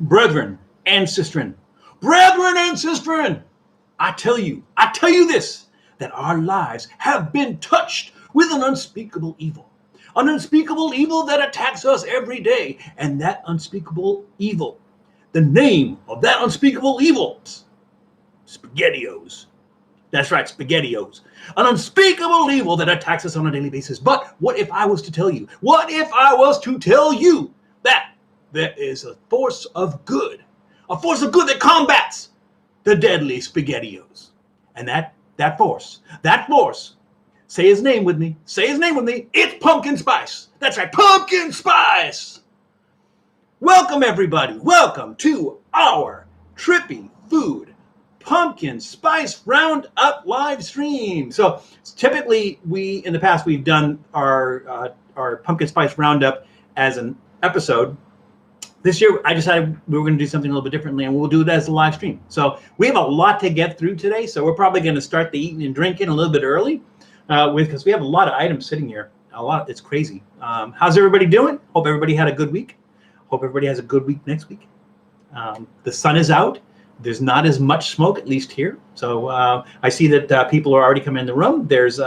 Brethren and sistren, I tell you this, that our lives have been touched with an unspeakable evil that attacks us every day. And that unspeakable evil, the name of that unspeakable evil, SpaghettiOs. That's right, SpaghettiOs. An unspeakable evil that attacks us on a daily basis. But what if I was to tell you that there is a force of good that combats the deadly SpaghettiOs. And that force, say his name with me, it's Pumpkin Spice. That's right, Pumpkin Spice. Welcome, everybody. Welcome to our Trippy Food Pumpkin Spice Roundup live stream. So typically in the past, we've done our Pumpkin Spice Roundup as an episode. This year, I decided we were going to do something a little bit differently, and we'll do it as a live stream. So we have a lot to get through today, so we're probably going to start the eating and drinking a little bit early because we have a lot of items sitting here. It's crazy. How's everybody doing? Hope everybody had a good week. Hope everybody has a good week next week. The sun is out. There's not as much smoke, at least here. So I see that people are already coming in the room. There's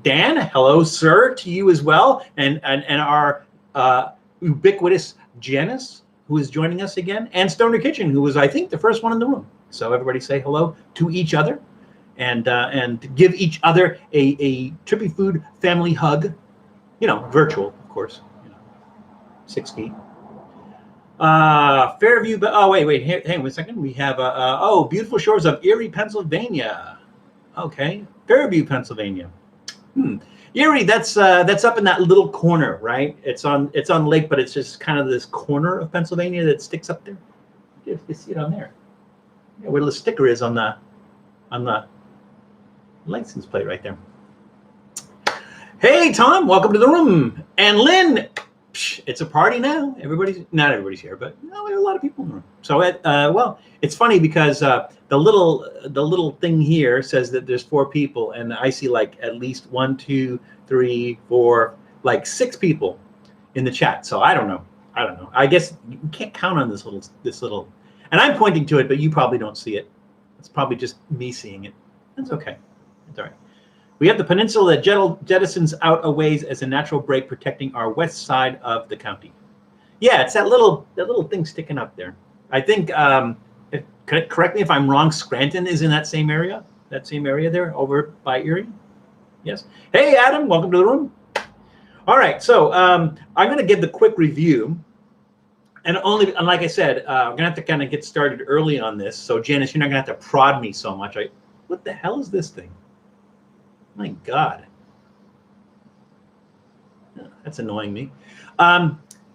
Dan. Hello, sir, to you as well. And our ubiquitous Janice, who is joining us again, and Stoner Kitchen, who was, I think, the first one in the room. So everybody say hello to each other and give each other a Trippy Food family hug. Virtual, of course. 6 feet. Fairview, wait, hang on a second. We have, beautiful shores of Erie, Pennsylvania. Okay, Fairview, Pennsylvania. Erie, that's up in that little corner, right? It's on lake, but it's just kind of this corner of Pennsylvania that sticks up there. You see it on there. Yeah, where the sticker is on the license plate right there. Hey, Tom, welcome to the room. And Lynn, it's a party now. Not everybody's here, but we have a lot of people in the room. So, it's funny because the little thing here says that there's 4 people, and I see like at least 1, 2, 3, 4, like 6 people in the chat. So I don't know. I guess you can't count on this little, and I'm pointing to it, but you probably don't see it. It's probably just me seeing it. That's okay. It's all right. We have the peninsula that jettisons out a ways as a natural break, protecting our west side of the county. Yeah, it's that little thing sticking up there. I think, correct me if I'm wrong, Scranton is in that same area there over by Erie. Yes. Hey, Adam, welcome to the room. All right, so I'm going to give the quick review. And like I said, I'm going to have to kind of get started early on this. So, Janice, you're not going to have to prod me so much. What the hell is this thing? My God. That's annoying me.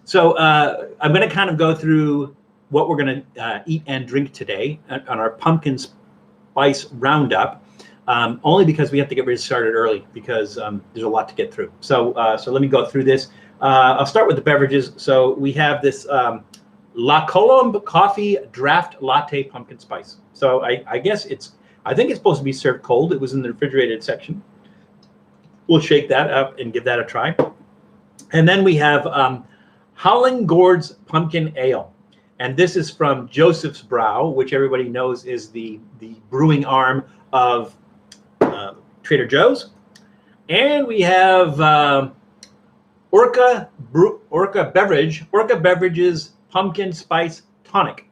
So I'm going to kind of go through what we're going to eat and drink today on our Pumpkin Spice Roundup, only because we have to get ready to start it early because there's a lot to get through. So let me go through this. I'll start with the beverages. So we have this La Colombe Coffee Draft Latte Pumpkin Spice. So I think it's supposed to be served cold. It was in the refrigerated section. We'll shake that up and give that a try. And then we have Howling Gourds Pumpkin Ale. And this is from Joseph's Brow, which everybody knows is the brewing arm of Trader Joe's. And we have Orca Beverages Pumpkin Spice Tonic.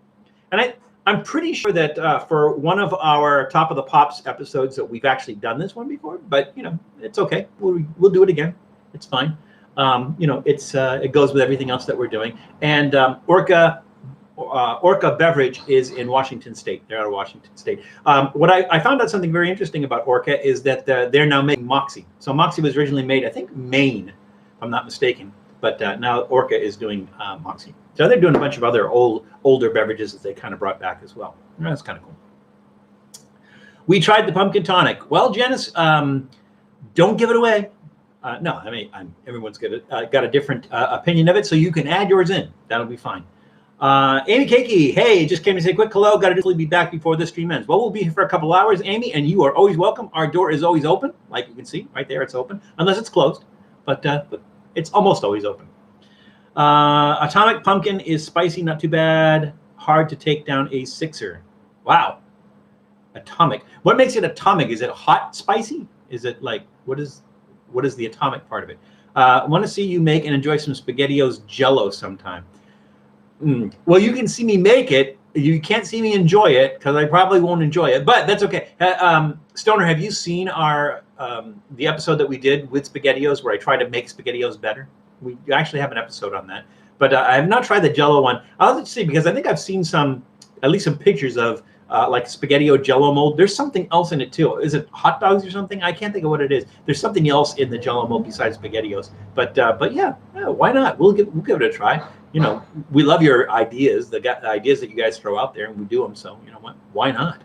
And I'm pretty sure that for one of our Top of the Pops episodes that we've actually done this one before, but it's okay. We'll do it again. It's fine. It goes with everything else that we're doing. And Orca Beverage is in Washington State. They're out of Washington State. What I found out something very interesting about Orca is that they're now making Moxie. So Moxie was originally made, I think, Maine, if I'm not mistaken. But now Orca is doing Moxie. So they're doing a bunch of other older beverages that they kind of brought back as well. That's kind of cool. We tried the pumpkin tonic. Well, Janice, don't give it away. No, I mean, everyone's got a different opinion of it, so you can add yours in. That'll be fine. Amy Cakey, hey, just came to say quick hello. Got to definitely be back before this stream ends. Well, we'll be here for a couple hours, Amy, and you are always welcome. Our door is always open, like you can see right there. It's open, unless it's closed, but it's almost always open. Atomic Pumpkin is spicy, not too bad. hard to take down a sixer. Wow. Atomic. What makes it atomic? Is it hot, spicy? Is it like, what is the atomic part of it? I want to see you make and enjoy some SpaghettiOs Jello sometime. Well, you can see me make it. You can't see me enjoy it because I probably won't enjoy it, but that's okay. Stoner, have you seen our the episode that we did with SpaghettiOs where I try to make SpaghettiOs better? We actually have an episode on that, but I have not tried the Jello one. I'll have to see because I think I've seen at least some pictures of like SpaghettiO Jello mold. There's something else in it too. Is it hot dogs or something? I can't think of what it is. There's something else in the Jello mold besides SpaghettiOs. But yeah, why not? We'll give it a try. You know, we love your ideas, the ideas that you guys throw out there, and we do them. So you know what? Why not?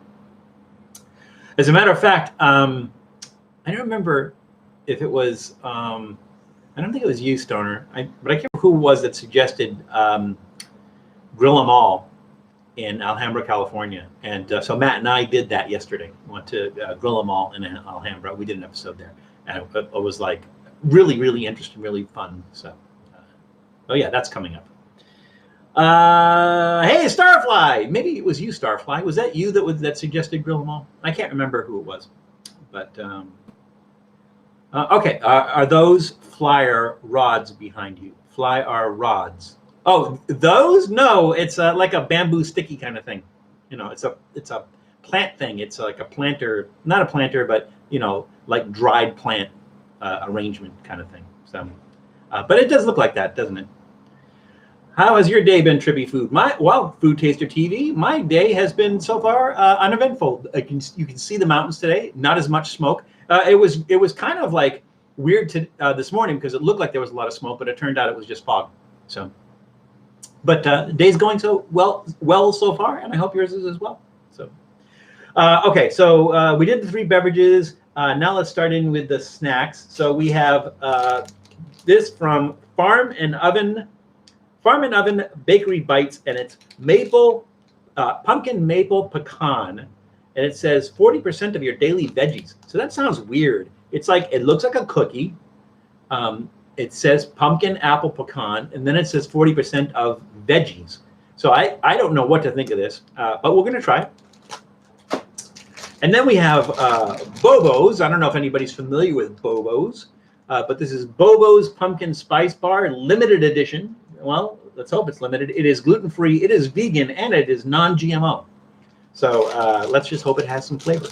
As a matter of fact, I don't remember if it was. I don't think it was you, Stoner. But I can't remember who it was that suggested Grill 'em All in Alhambra, California. And so Matt and I did that yesterday. We went to Grill 'em All in Alhambra. We did an episode there. And it was like really, really interesting, really fun. So, oh yeah, that's coming up. Hey, Starfly. Maybe it was you, Starfly. Was that you that suggested Grill 'em All? I can't remember who it was. But, okay. Are those flyer rods behind you? Flyer rods. Oh, those? No, it's like a bamboo sticky kind of thing. You know, it's a plant thing. It's like a planter, not a planter, but you know, like dried plant arrangement kind of thing. So, but it does look like that, doesn't it? How has your day been, Trippy Food? Food Taster TV. My day has been so far uneventful. You can see the mountains today. Not as much smoke. It was kind of like weird this morning because it looked like there was a lot of smoke, but it turned out it was just fog. So. But day's going so well so far, and I hope yours is as well. So, okay, so we did the 3 beverages. Now let's start in with the snacks. So we have this from Farm and Oven Bakery Bites, and it's pumpkin maple pecan, and it says 40% of your daily veggies. So that sounds weird. It looks like a cookie. It says pumpkin, apple, pecan, and then it says 40% of veggies. So I don't know what to think of this, but we're going to try. And then we have Bobo's. I don't know if anybody's familiar with Bobo's, but this is Bobo's Pumpkin Spice Bar, limited edition. Well, let's hope it's limited. It is gluten-free, it is vegan, and it is non-GMO. So let's just hope it has some flavor.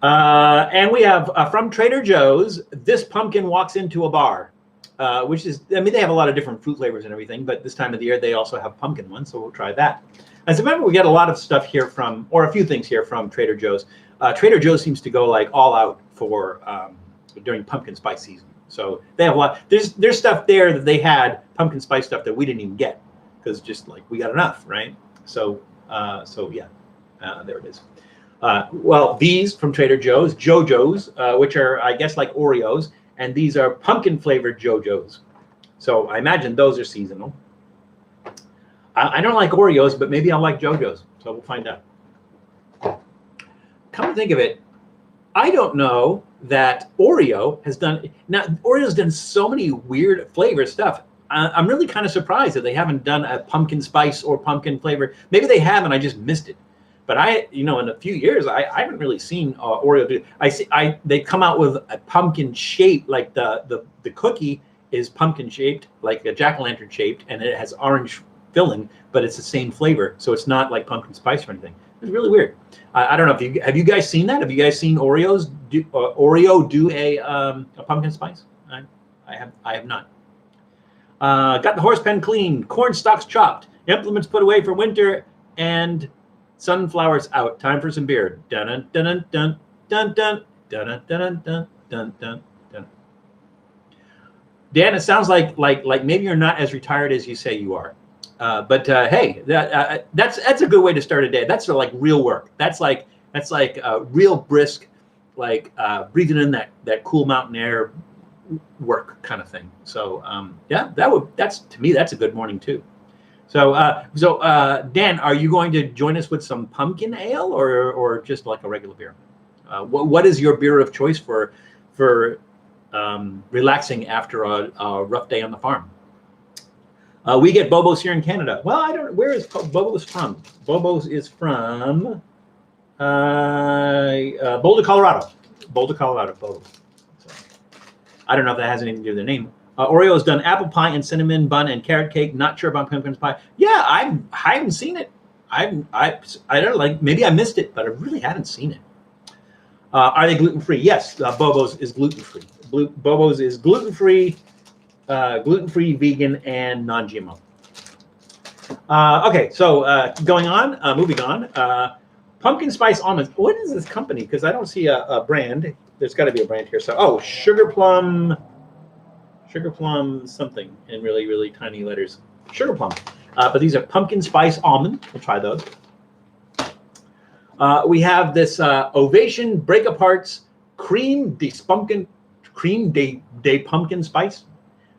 And we have from Trader Joe's, this pumpkin walks into a bar, which is, I mean, they have a lot of different fruit flavors and everything, but this time of the year, they also have pumpkin ones, so we'll try that. As a member, we get a lot of stuff here or a few things here from Trader Joe's. Trader Joe's seems to go like all out for during pumpkin spice season. So they have a lot. There's stuff there that they had, pumpkin spice stuff that we didn't even get because just like we got enough, right? So yeah, there it is. Well, these from Trader Joe's, JoJos, which are, I guess, like Oreos, and these are pumpkin-flavored JoJos. So I imagine those are seasonal. I don't like Oreos, but maybe I'll like JoJos, so we'll find out. Come to think of it, I don't know that Oreo has done... Now, Oreo's done so many weird flavor stuff. I'm really kind of surprised that they haven't done a pumpkin spice or pumpkin flavor. Maybe they have, and I just missed it. But in a few years, I haven't really seen Oreo do. They come out with a pumpkin shape, like the cookie is pumpkin shaped, like a jack-o'-lantern shaped, and it has orange filling, but it's the same flavor, so it's not like pumpkin spice or anything. It's really weird. I don't know if have you guys seen that? Have you guys seen Oreo do a pumpkin spice? I have not. Got the horse pen cleaned, corn stalks chopped, implements put away for winter, and sunflowers out. Time for some beer. Dun dun dun dun dun dun dun dun dun dun dun dun. Dan, it sounds like maybe you're not as retired as you say you are. But hey, that's a good way to start a day. That's like real work. That's like real brisk, like breathing in that cool mountain air work kind of thing. So yeah, that's to me that's a good morning too. So Dan, are you going to join us with some pumpkin ale or just like a regular beer? What is your beer of choice for relaxing after a rough day on the farm? We get Bobo's here in Canada. Well, I don't. Where is Bobo's from? Bobo's is from Boulder, Colorado. Boulder, Colorado. Bobo. So, I don't know if that has anything to do with their name. Oreo's done apple pie and cinnamon bun and carrot cake. Not sure about pumpkin pie. Yeah, I haven't seen it. I don't like. Maybe I missed it, but I really haven't seen it. Are they gluten free? Yes, Bobo's is gluten free. Bobo's is gluten free. Gluten-free, vegan, and non-GMO. Okay, so going on, moving on. Pumpkin Spice Almonds. What is this company? Because I don't see a brand. There's got to be a brand here. So, Sugar Plum something in really, really tiny letters. Sugar Plum. But these are Pumpkin Spice Almond. We'll try those. We have this Ovation Break-Aparts Creme de Pumpkin Spice.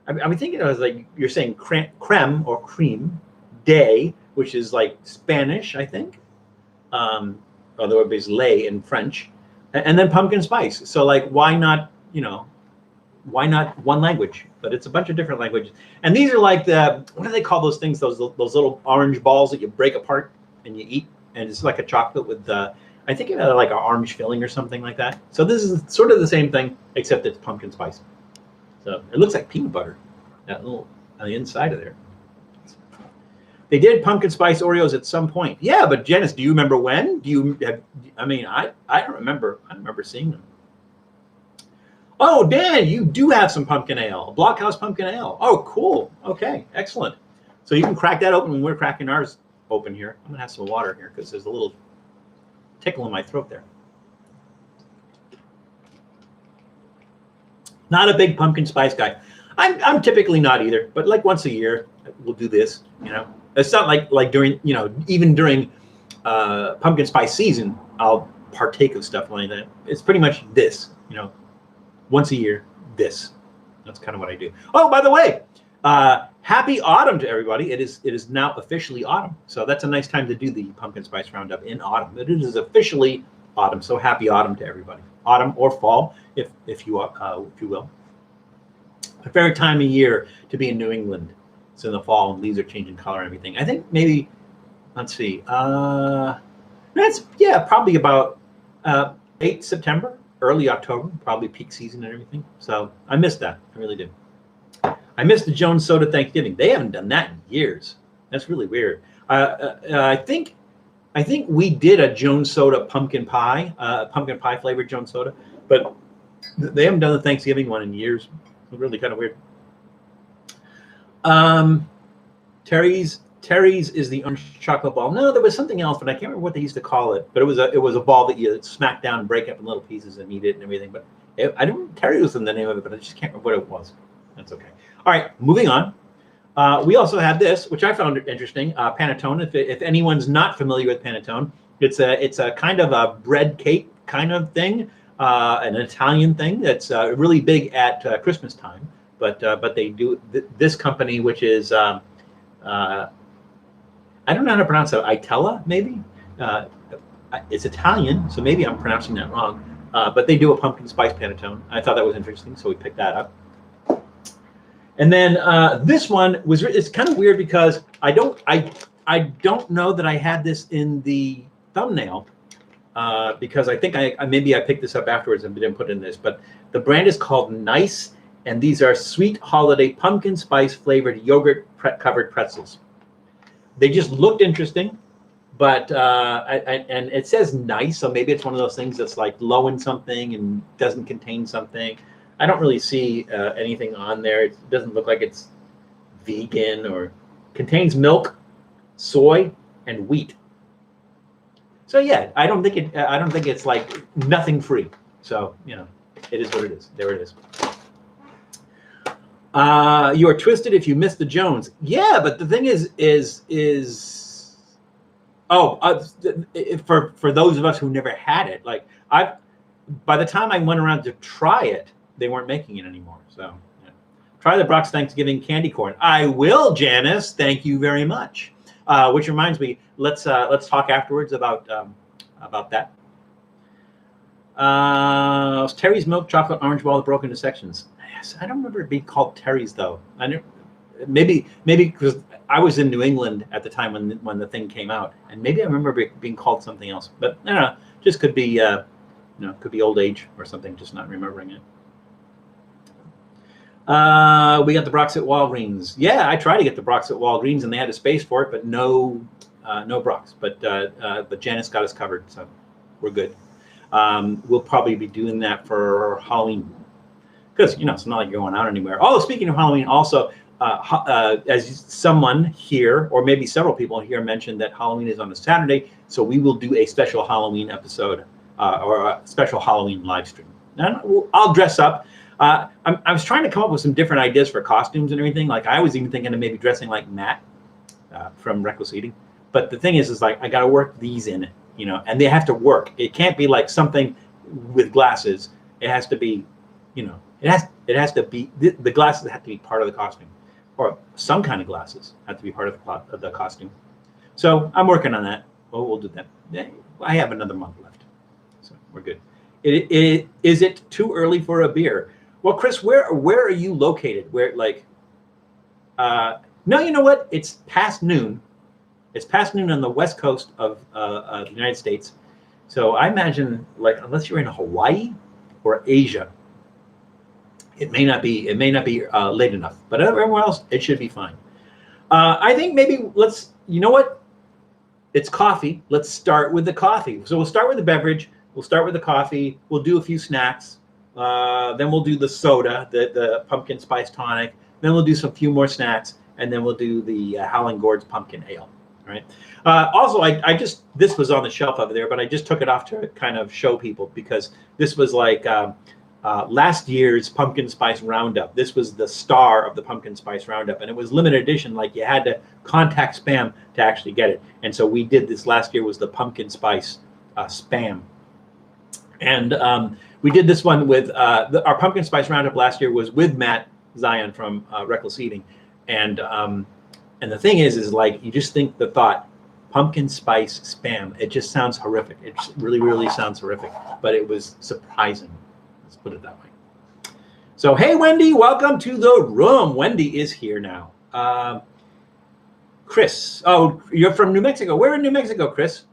I'm thinking it was like you're saying creme or cream de, which is like Spanish, I think. Although it is lait in French, and then pumpkin spice. So like, why not? Why not one language? But it's a bunch of different languages. And these are like what do they call those things? Those little orange balls that you break apart and you eat, and it's like a chocolate with I think it had like an orange filling or something like that. So this is sort of the same thing, except it's pumpkin spice. So it looks like peanut butter, that little on the inside of there. They did pumpkin spice Oreos at some point. Yeah, but Janice, do you remember when? Do you have, I mean, I don't remember. I don't remember seeing them. Oh, Dan, you do have some pumpkin ale, Blockhouse pumpkin ale. Oh, cool. Okay, excellent. So you can crack that open when we're cracking ours open here. I'm gonna have some water here because there's a little tickle in my throat there. Not a big pumpkin spice guy. I'm typically not either, but like once a year we'll do this. It's not like during even during pumpkin spice season I'll partake of stuff like that. It's pretty much this. Once a year, this. That's kind of what I do. Oh, by the way, happy autumn to everybody. It is now officially autumn, so that's a nice time to do the pumpkin spice roundup in autumn. It is officially autumn, so happy autumn to everybody. Autumn or fall, if you will. A favorite time of year to be in New England. It's in the fall and leaves are changing color and everything. I think maybe, let's see, that's probably about late September, early October, probably peak season and everything. So I missed that. I really did. I missed the Jones Soda Thanksgiving. They haven't done that in years. That's really weird. I think we did a Jones Soda pumpkin pie flavored Jones Soda, but they haven't done the Thanksgiving one in years. It's really kind of weird. Terry's is the orange chocolate ball. No, there was something else, but I can't remember what they used to call it. But it was a ball that you smack down and break up in little pieces and eat it and everything. But I don't. Terry was in the name of it, but I just can't remember what it was. That's okay. All right, moving on. We also have this, which I found interesting. Panettone. If anyone's not familiar with Panettone, it's a kind of a bread cake kind of thing, an Italian thing that's really big at Christmas time. But they do this company, which is I don't know how to pronounce it. Itella, maybe. It's Italian, so maybe I'm pronouncing that wrong. But they do a pumpkin spice panettone. I thought that was interesting, so we picked that up. And then this one it's kind of weird because I don't know that I had this in the thumbnail because I think maybe I picked this up afterwards and didn't put it in this. But the brand is called Nice. And these are sweet holiday pumpkin spice flavored yogurt covered pretzels. They just looked interesting, but and it says nice, so maybe it's one of those things that's like low in something and doesn't contain something. I don't really see anything on there. It doesn't look like it's vegan or contains milk, soy, and wheat. So yeah, I don't think it's like nothing free. So it is what it is. There it is. You are twisted if you miss the Jones. Yeah, but the thing is for those of us who never had it, like by the time I went around to try it, they weren't making it anymore. So try the Brock's Thanksgiving candy corn. I will, Janice. Thank you very much. Which reminds me, let's talk afterwards about that. Terry's milk chocolate orange ball broken into sections. Yes, I don't remember it being called Terry's though. maybe because I was in New England at the time when the thing came out, and maybe I remember it being called something else. But I don't know, just could be could be old age or something, just not remembering it. We got the Brox at Walgreens. Yeah, I tried to get the Brox at Walgreens, and they had a space for it, but no Brox. But Janice got us covered, so we're good. We'll probably be doing that for Halloween, because it's not like you're going out anywhere. Oh, speaking of Halloween, also as someone here, or maybe several people here, mentioned that Halloween is on a Saturday, so we will do a special Halloween episode or a special Halloween live stream. And I'll dress up. I was trying to come up with some different ideas for costumes and everything. Like I was even thinking of maybe dressing like Matt from Reckless Eating. But the thing is like I got to work these in it, and they have to work. It can't be like something with glasses. It has to be, it has to be, the glasses have to be part of the costume, or some kind of glasses have to be part of the costume. So I'm working on that. Well, we'll do that. I have another month left, so we're good. Is it too early for a beer? Well, Chris, where are you located? Where no, you know what? It's past noon. It's past noon on the west coast of the United States. So I imagine, like, unless you're in Hawaii or Asia, it may not be late everywhere but everywhere else it should be fine. I think maybe you know what? It's coffee. Let's start with the coffee. So we'll start with the beverage. We'll start with the coffee. We'll do a few snacks. Then we'll do the soda, the pumpkin spice tonic. Then we'll do some few more snacks, and then we'll do the Howling Gourds pumpkin ale. Right. Also, this was on the shelf over there, but I just took it off to kind of show people, because this was like last year's Pumpkin Spice Roundup. This was the star of the Pumpkin Spice Roundup, and it was limited edition. Like you had to contact Spam to actually get it. And so we did this last year, was the Pumpkin Spice Spam. And we did this one with our Pumpkin Spice Roundup last year was with Matt Zion from Reckless Eating. And the thing is like, you just think the thought, pumpkin spice spam, it just sounds horrific. It just really, really sounds horrific, but it was surprising. Let's put it that way. So, hey, Wendy, welcome to the room. Wendy is here now. Chris, oh, you're from New Mexico. Where in New Mexico, Chris?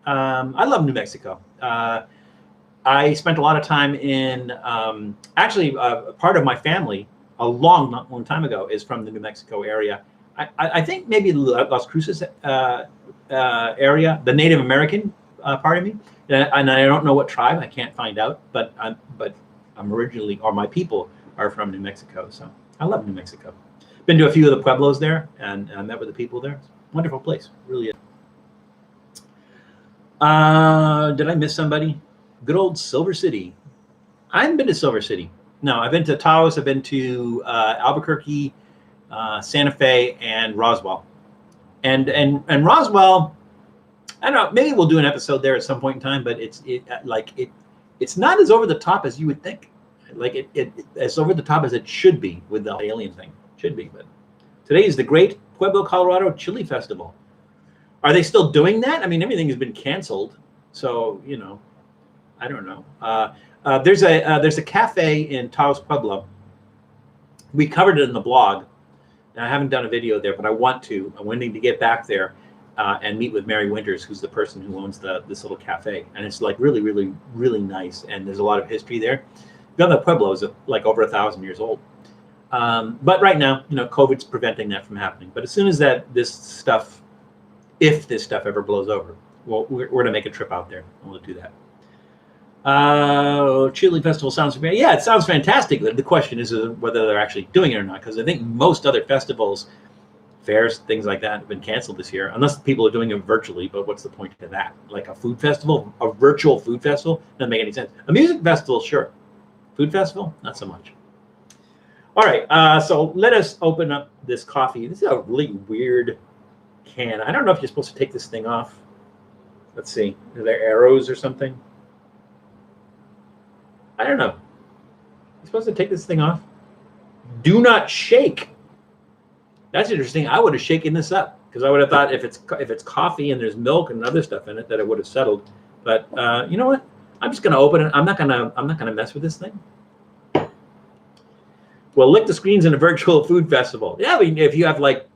I love New Mexico. I spent a lot of time in, actually, part of my family a long time ago is from the New Mexico area. I think maybe Las Cruces area, the Native American part of me, and I don't know what tribe. I can't find out, but I'm originally, or my people are from New Mexico, so I love New Mexico. Been to a few of the Pueblos there, and I met with the people there. It's a wonderful place, really is. Did I miss somebody? Good old Silver City. I haven't been to Silver City. No, I've been to Taos. I've been to Albuquerque, Santa Fe, and Roswell. And Roswell, I don't know, maybe we'll do an episode there at some point in time, but it's not as over the top as you would think. Like as over the top as it should be with the alien thing. Should be, but today is the Great Pueblo, Colorado Chili Festival. Are they still doing that? I mean, everything has been canceled, so I don't know. There's a cafe in Taos, Pueblo. We covered it in the blog. And I haven't done a video there, but I want to. I'm waiting to get back there and meet with Mary Winters, who's the person who owns this little cafe. And it's like really, really, really nice. And there's a lot of history there. The Pueblo is like over 1,000 years old. But right now, COVID's preventing that from happening. But as soon as if this stuff ever blows over, well, we're going to make a trip out there and we'll do that. Chili Festival sounds great. Yeah, it sounds fantastic. The question is whether they're actually doing it or not, because I think most other festivals, fairs, things like that have been canceled this year, unless people are doing it virtually. But what's the point of that? Like a food festival, a virtual food festival, doesn't make any sense. A music festival, sure. Food festival, not so much. All right, so let us open up this coffee. This is a really weird can. I don't know if you're supposed to take this thing off. Let's see. Are there arrows or something? I don't know. You're supposed to take this thing off. Do not shake. That's interesting. I would have shaken this up because I would have thought if it's coffee and there's milk and other stuff in it that it would have settled. But you know what? I'm just going to open it. I'm not gonna mess with this thing. Well, lick the screens in a virtual food festival. Yeah, I mean, if you have like,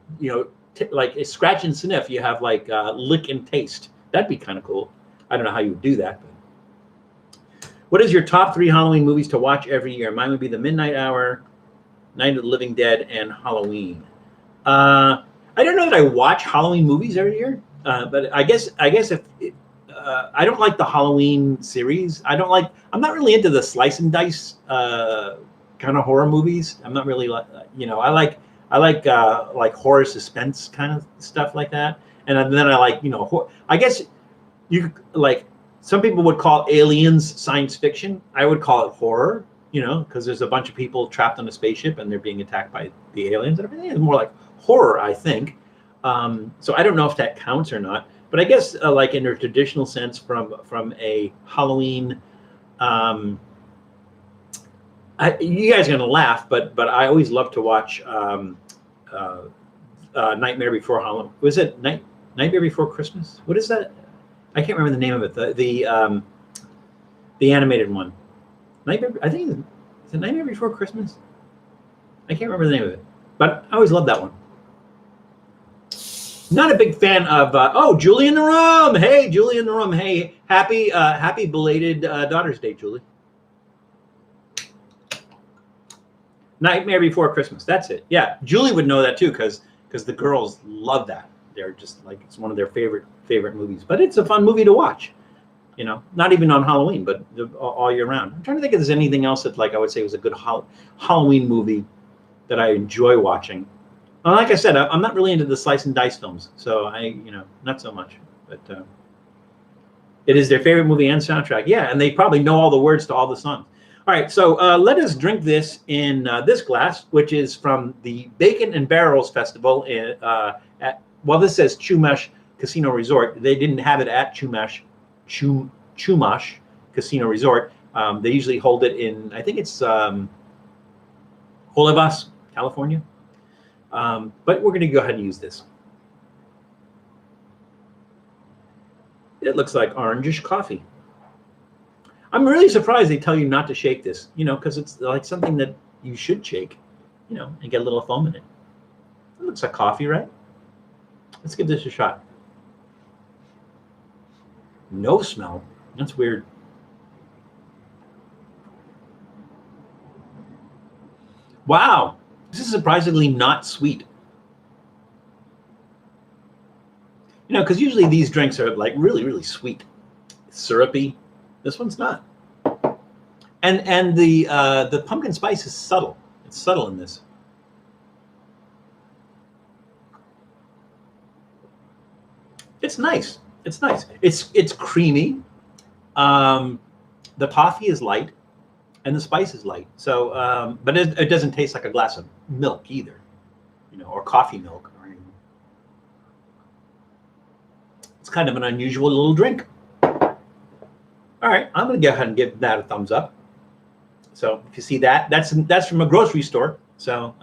like a scratch and sniff, you have like lick and taste. That'd be kind of cool. I don't know how you would do that. But. What is your top 3 Halloween movies to watch every year? Mine would be The Midnight Hour, Night of the Living Dead, and Halloween. I don't know that I watch Halloween movies every year, but I guess if I don't like the Halloween series. I'm not really into the slice and dice kind of horror movies. I'm not really like, I like horror suspense kind of stuff like that. And then I like, I guess you like, some people would call Aliens science fiction. I would call it horror, because there's a bunch of people trapped on a spaceship and they're being attacked by the aliens and everything. It's more like horror, I think. So I don't know if that counts or not. But I guess like in a traditional sense from a Halloween, you guys are gonna laugh, but I always love to watch Nightmare Before Halloween. Was it Nightmare Before Christmas? What is that? I can't remember the name of it. The animated one. Nightmare. I think is it Nightmare Before Christmas? I can't remember the name of it, but I always loved that one. Not a big fan of Julie in the room. Hey, Julie in the room. Hey, happy belated Daughter's Day, Julie. Nightmare Before Christmas. That's it. Yeah, Julie would know that too, because the girls love that. They're just like, it's one of their favorite movies. But it's a fun movie to watch. Not even on Halloween, but all year round. I'm trying to think if there's anything else that I would say was a good Halloween movie that I enjoy watching. Well, like I said, I'm not really into the slice and dice films, so not so much. But it is their favorite movie and soundtrack. Yeah, and they probably know all the words to all the songs. All right, so let us drink this in this glass, which is from the Bacon and Barrels Festival this says Chumash Casino Resort. They didn't have it at Chumash Casino Resort. They usually hold it in, I think it's Olivas, California. But we're going to go ahead and use this. It looks like orangish coffee. I'm really surprised they tell you not to shake this, because it's like something that you should shake, and get a little foam in it. It looks like coffee, right? Let's give this a shot. No smell. That's weird. Wow. This is surprisingly not sweet. Because usually these drinks are like really, really sweet, syrupy. This one's not. And the pumpkin spice is subtle. It's subtle in this. It's nice. It's nice. It's creamy. The coffee is light, and the spice is light. So, but it doesn't taste like a glass of milk either, or coffee milk or anything. It's kind of an unusual little drink. All right, I'm going to go ahead and give that a thumbs up. So if you see that, that's from a grocery store. So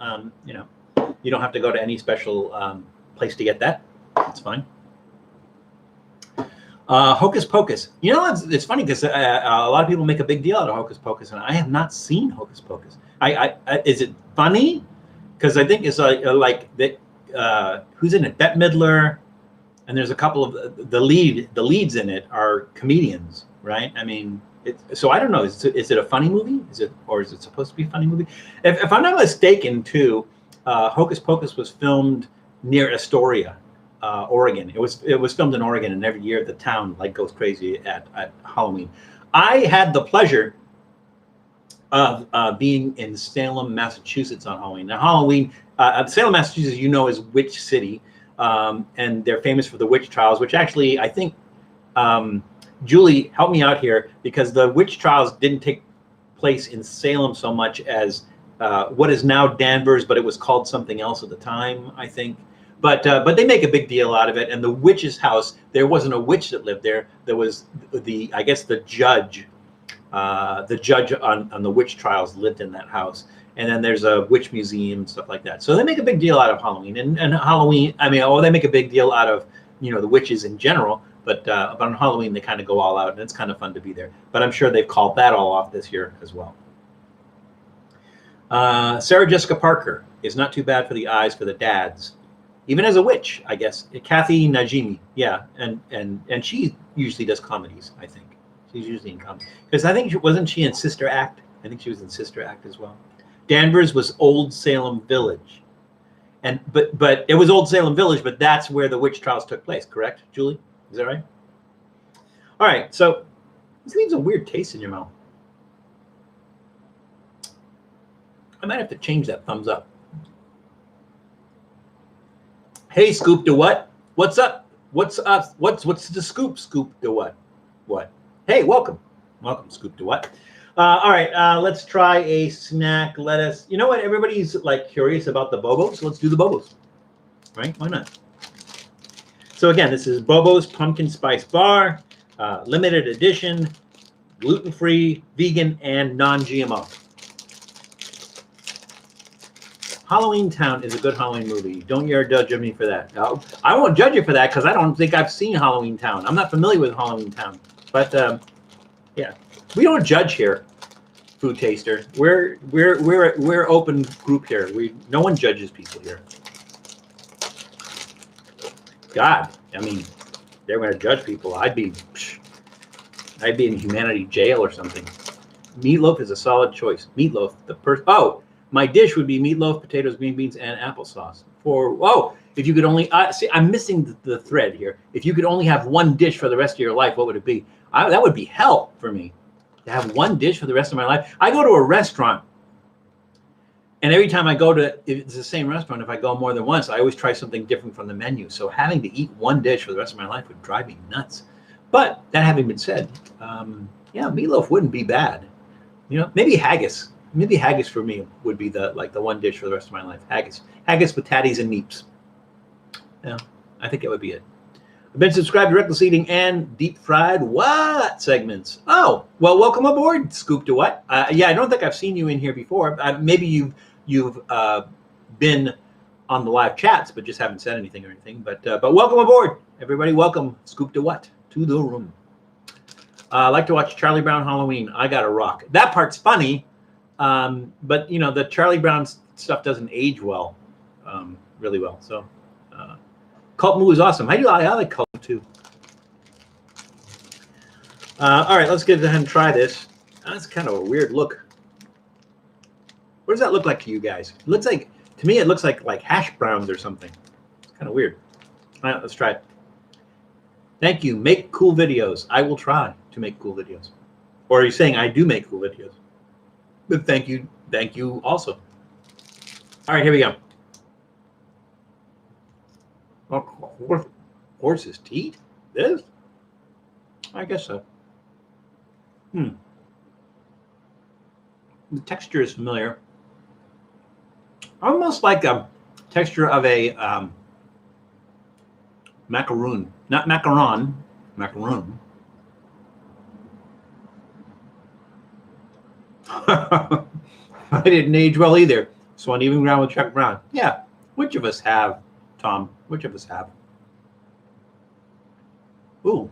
you don't have to go to any special place to get that. It's fine. Hocus Pocus. It's funny because a lot of people make a big deal out of Hocus Pocus, and I have not seen Hocus Pocus. Is it funny? Because I think it's like that. Who's in it? Bette Midler, and there's a couple of the leads in it are comedians, right? I mean, so I don't know. Is it a funny movie? Is it supposed to be a funny movie? If I'm not mistaken, too, Hocus Pocus was filmed near Astoria. Oregon. It was filmed in Oregon, and every year the town goes crazy at Halloween. I had the pleasure of being in Salem, Massachusetts on Halloween. Now, Halloween, Salem, Massachusetts, is Witch City, and they're famous for the witch trials, which actually I think Julie helped me out here, because the witch trials didn't take place in Salem so much as what is now Danvers, but it was called something else at the time, I think. But they make a big deal out of it. And the witch's house, there wasn't a witch that lived there. There was the judge. The judge on the witch trials lived in that house. And then there's a witch museum, stuff like that. So they make a big deal out of Halloween. And Halloween, they make a big deal out of, the witches in general. But on Halloween, they kind of go all out, and it's kind of fun to be there. But I'm sure they've called that all off this year as well. Sarah Jessica Parker is not too bad for the eyes for the dads. Even as a witch, I guess. Kathy Najimy, yeah, and she usually does comedies. I think she's usually in comedy because I think wasn't she in Sister Act? I think she was in Sister Act as well. Danvers was Old Salem Village, and but it was Old Salem Village, but that's where the witch trials took place. Correct, Julie? Is that right? All right, so this leaves a weird taste in your mouth. I might have to change that thumbs up. Hey, Scoop to what? What's up? What's up? What's the scoop? Scoop to what? What? Hey, welcome. Welcome, Scoop to what? All right, let's try a snack lettuce. You know what? Everybody's like curious about the Bobo, so let's do the Bobos. Right? Why not? So again, this is Bobo's Pumpkin Spice Bar, limited edition, gluten-free, vegan, and non-GMO. Halloween Town is a good Halloween movie. Don't you judge me for that. No, I won't judge you for that because I don't think I've seen Halloween Town. I'm not familiar with Halloween Town. But yeah, we don't judge here, food taster. We're open group here. No one judges people here. God, I mean, they're going to judge people. I'd be in humanity jail or something. Meatloaf is a solid choice. Meatloaf, my dish would be meatloaf, potatoes, green beans, and applesauce. If you could only see, I'm missing the thread here. If you could only have one dish for the rest of your life, what would it be? That would be hell for me to have one dish for the rest of my life. I go to a restaurant, and every time I go to, if it's the same restaurant, if I go more than once, I always try something different from the menu. So having to eat one dish for the rest of my life would drive me nuts. But that having been said, yeah, meatloaf wouldn't be bad. You know, maybe haggis. Maybe haggis for me would be the one dish for the rest of my life. Haggis with tatties and neeps. Yeah, I think it would be it. I've been subscribed to Reckless Eating and Deep Fried What segments. Oh, well, welcome aboard, Scoop to What. Yeah, I don't think I've seen you in here before. Maybe you've been on the live chats, but just haven't said anything or anything. But welcome aboard, everybody. Welcome, Scoop to What, to the room. I like to watch Charlie Brown Halloween. I got a rock. That part's funny. But you know, the Charlie Brown stuff doesn't age well, really well. So, Cult Moo is awesome. I like Cult too. All right, let's get ahead and try this. That's kind of a weird look. What does that look like to you guys? It looks like, to me, it looks like hash browns or something. It's kind of weird. All right, let's try it. Thank you. Make cool videos. I will try to make cool videos. Or are you saying I do make cool videos? But thank you also. All right, here we go. Horse's teeth? This? I guess so. The texture is familiar. Almost like a texture of a macaroon. Not macaron, macaroon. I didn't age well either. So on even ground with Chuck Brown. Yeah. Which of us have, Tom? Which of us have? Ooh.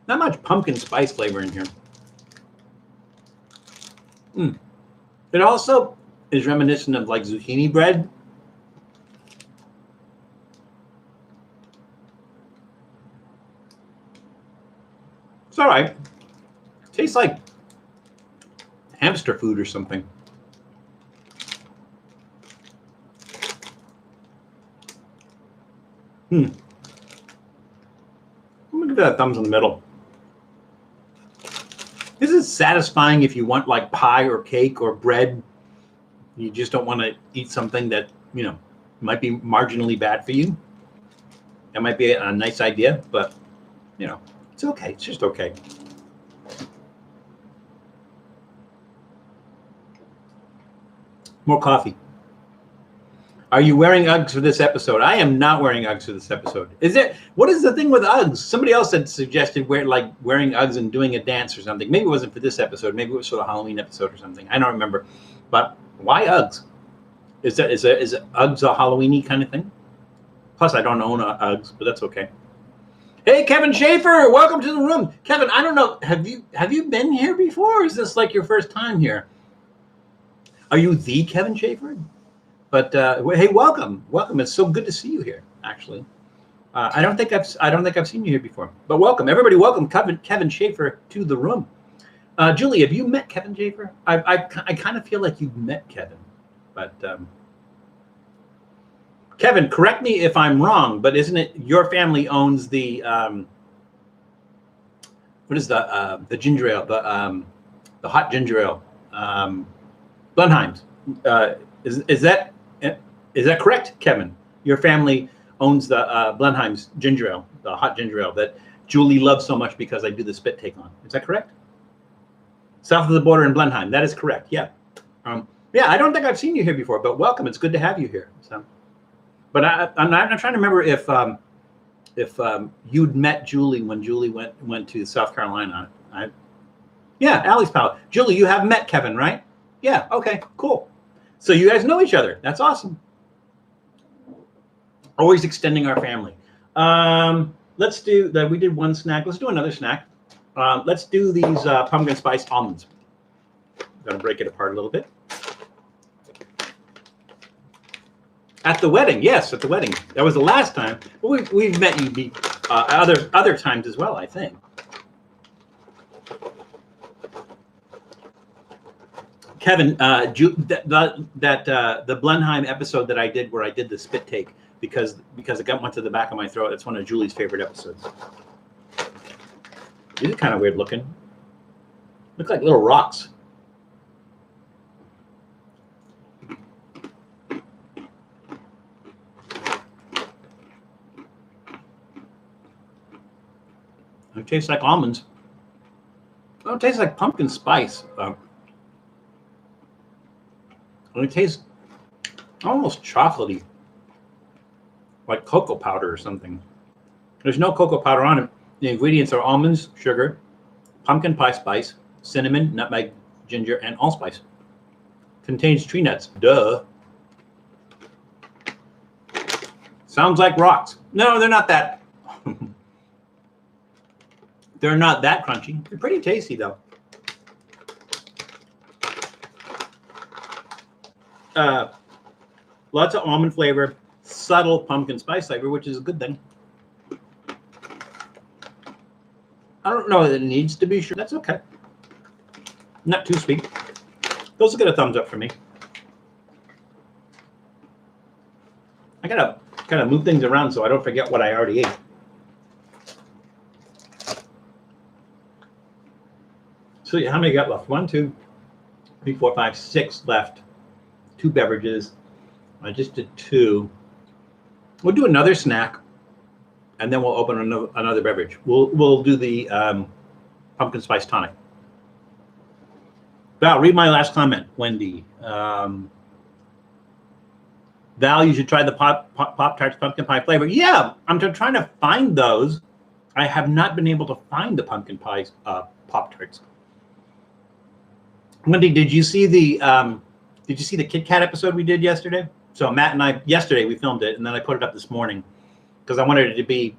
Not much pumpkin spice flavor in here. It also is reminiscent of like zucchini bread. It's all right. Tastes like hamster food or something. Look at that thumbs in the middle. This is satisfying if you want like pie or cake or bread. You just don't want to eat something that, you know, might be marginally bad for you. That might be a nice idea, but, you know, it's okay. It's just okay. More coffee. Are you wearing Uggs for this episode? I am not wearing Uggs for this episode. What is the thing with Uggs? Somebody else had suggested wearing Uggs and doing a dance or something. Maybe it wasn't for this episode. Maybe it was for the Halloween episode or something. I don't remember. But why Uggs? Is Uggs a Halloween-y kind of thing? Plus, I don't own Uggs, but that's okay. Hey, Kevin Schaefer, welcome to the room. Kevin, I don't know, have you been here before? Or is this like your first time here? Are you the Kevin Schaefer? But hey, welcome. It's so good to see you here. Actually, I don't think I've seen you here before. But welcome, everybody. Welcome, Kevin Schaefer to the room. Julie, have you met Kevin Schaefer? I kind of feel like you've met Kevin, but. Kevin, correct me if I'm wrong, but isn't it your family owns the what is the ginger ale, the hot ginger ale, Blenheim's? Is that correct, Kevin? Your family owns the Blenheim's ginger ale, the hot ginger ale that Julie loves so much because I do the spit take on. Is that correct? South of the border in Blenheim. That is correct. Yeah. Yeah. I don't think I've seen you here before, but welcome. It's good to have you here. So. But I'm trying to remember if you'd met Julie when Julie went to South Carolina. Yeah, Allie's pal. Julie, you have met Kevin, right? Yeah. Okay. Cool. So you guys know each other. That's awesome. Always extending our family. Let's do that. We did one snack. Let's do another snack. Let's do these pumpkin spice almonds. I'm gonna break it apart a little bit. At the wedding, yes, at the wedding. That was the last time. But we've met you other times as well, I think. Kevin, the Blenheim episode that I did where I did the spit take because it went to the back of my throat. It's one of Julie's favorite episodes. These are kind of weird looking. Look like little rocks. It tastes like almonds. Oh, it tastes like pumpkin spice. It tastes almost chocolatey, like cocoa powder or something. There's no cocoa powder on it. The ingredients are almonds, sugar, pumpkin pie spice, cinnamon, nutmeg, ginger, and allspice. Contains tree nuts. Duh. Sounds like rocks. No, they're not that. They're not that crunchy. They're pretty tasty, though. Lots of almond flavor, subtle pumpkin spice flavor, which is a good thing. I don't know that it needs to be sure. That's okay. Not too sweet. Those will get a thumbs up for me. I gotta kind of move things around so I don't forget what I already ate. So how many got left? 1, 2, 3, 4, 5, 6 left. 2 beverages. I just did 2. We'll do another snack, and then we'll open another beverage. We'll do the pumpkin spice tonic. Val, read my last comment. Wendy. Val, you should try the Pop-Tarts pumpkin pie flavor. Yeah, I'm trying to find those. I have not been able to find the pumpkin pie Pop-Tarts. Wendy, did you see the Kit Kat episode we did yesterday? So Matt and I, yesterday we filmed it, and then I put it up this morning because I wanted it to be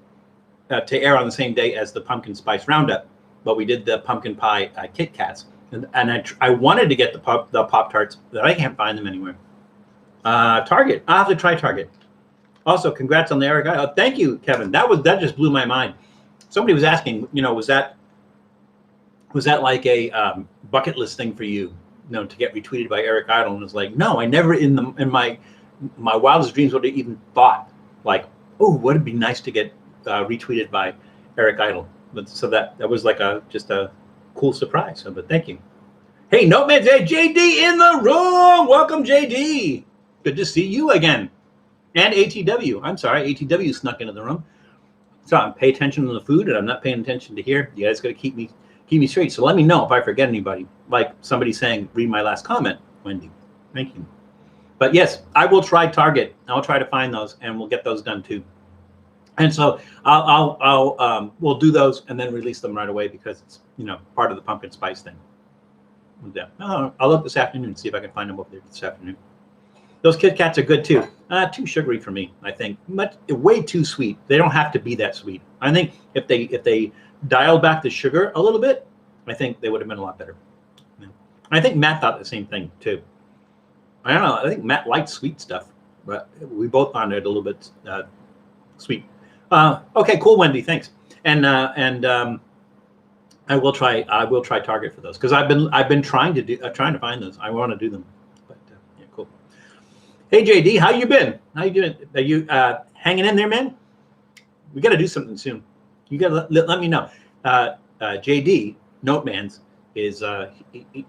to air on the same day as the Pumpkin Spice Roundup, but we did the pumpkin pie Kit Kats, and I wanted to get the Pop-Tarts, but I can't find them anywhere. Target, I'll have to try Target. Also, congrats on the Eric. Oh, thank you, Kevin. That just blew my mind. Somebody was asking, was that like a bucket list thing for you, to get retweeted by Eric Idle? And it's like, no, I never in my wildest dreams would have even thought like, oh, would it be nice to get retweeted by Eric Idle? But so that was like just a cool surprise. So, but thank you. Hey, Noteman, hey, JD in the room. Welcome, JD. Good to see you again. And ATW. I'm sorry, ATW snuck into the room. So I'm paying attention to the food, and I'm not paying attention to here. You guys got to keep me straight. So let me know if I forget anybody. Like somebody saying, read my last comment, Wendy. Thank you. But yes, I will try Target. I'll try to find those, and we'll get those done too. And so we'll do those and then release them right away because it's part of the pumpkin spice thing. Yeah. I'll look this afternoon and see if I can find them over there this afternoon. Those Kit Kats are good too. Too sugary for me, I think. Way too sweet. They don't have to be that sweet. I think if they dialed back the sugar a little bit, I think they would have been a lot better. Yeah. I think Matt thought the same thing too. I don't know. I think Matt liked sweet stuff, but we both found it a little bit sweet. Okay, cool, Wendy. Thanks. And I will try Target for those because I've been trying to find those. I want to do them. But yeah, cool. Hey JD, how you been? How you doing? Are you hanging in there, man? We got to do something soon. You got to let me know. JD Noteman's is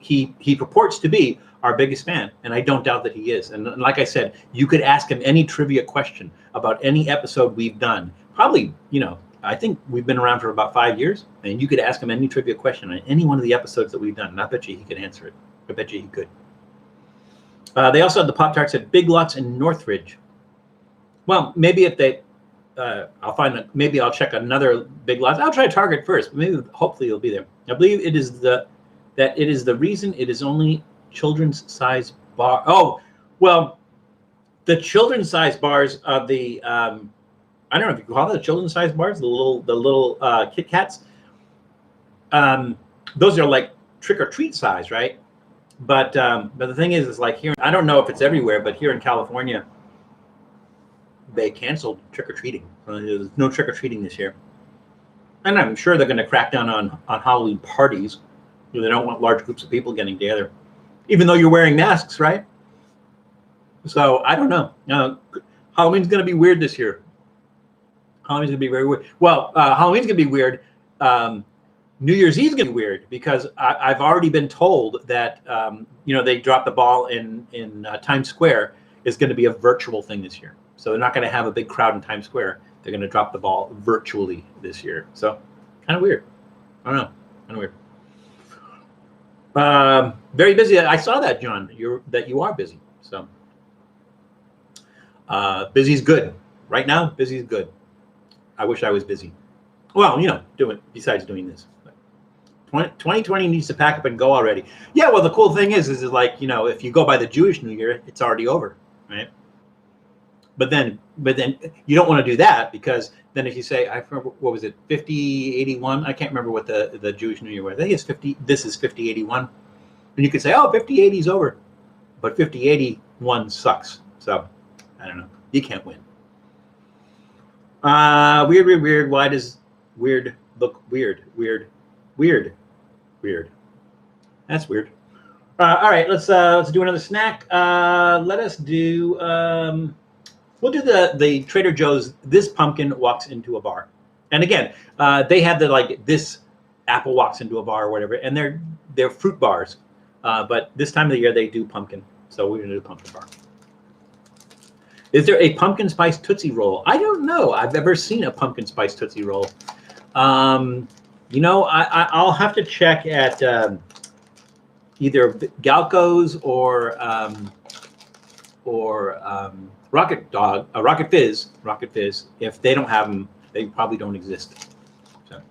he purports to be our biggest fan, and I don't doubt that he is. And like I said, you could ask him any trivia question about any episode we've done. Probably, I think we've been around for about 5 years, and you could ask him any trivia question on any one of the episodes that we've done, and I bet you he could answer it. I bet you he could. They also had the Pop-Tarts at Big Lots in Northridge. Well, maybe if they, maybe I'll check another Big Lots. I'll try Target first. Maybe, hopefully, it'll be there. I believe it is the reason it is only children's size bar. Oh, well, the children's size bars of the I don't know if you call it the children's size bars, the little Kit Kats. Those are like trick or treat size, right? But the thing is like here, I don't know if it's everywhere, but here in California, they canceled trick or treating. There's no trick or treating this year, and I'm sure they're going to crack down on Halloween parties. They don't want large groups of people getting together, even though you're wearing masks, right? So I don't know. Halloween's going to be weird this year. Halloween's going to be very weird. Well, Halloween's going to be weird. New Year's Eve's going to be weird because I've already been told that they dropped the ball in Times Square is going to be a virtual thing this year. So they're not going to have a big crowd in Times Square. They're going to drop the ball virtually this year. So kind of weird. I don't know. Kind of weird. Very busy. I saw that, John. You are busy. So busy's good. Right now, busy's good. I wish I was busy. Well, besides doing this. 2020 needs to pack up and go already. Yeah, well, the cool thing is like, if you go by the Jewish New Year, it's already over, right? But then you don't want to do that because then if you say, I remember, what was it, 5081? I can't remember what the Jewish New Year was. I think it's 50. This is 5081. And you could say, oh, 5080 is over. But 5081 sucks. So, I don't know. You can't win. Weird. Why does weird look weird? Weird. That's weird. All right, let's do another snack. Let us do. We'll do the Trader Joe's. This pumpkin walks into a bar, and again, they have this apple walks into a bar or whatever, and they're fruit bars. But this time of the year they do pumpkin, so we're gonna do pumpkin bar. Is there a pumpkin spice Tootsie Roll? I don't know. I've ever seen a pumpkin spice Tootsie Roll. I'll have to check at either Galco's or Rocket Fizz. If they don't have them, they probably don't exist. So,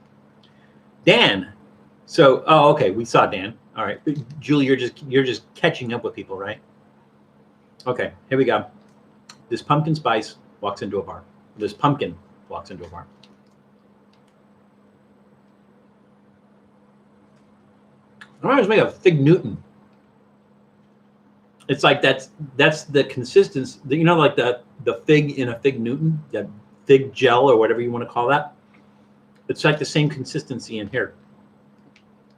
Dan. So, okay, we saw Dan. All right, Julie, you're just catching up with people, right? Okay, here we go. This pumpkin spice walks into a bar. This pumpkin walks into a bar. It reminds me of Fig Newton. It's like that's the consistency. Like the fig in a Fig Newton, that fig gel or whatever you want to call that. It's like the same consistency in here.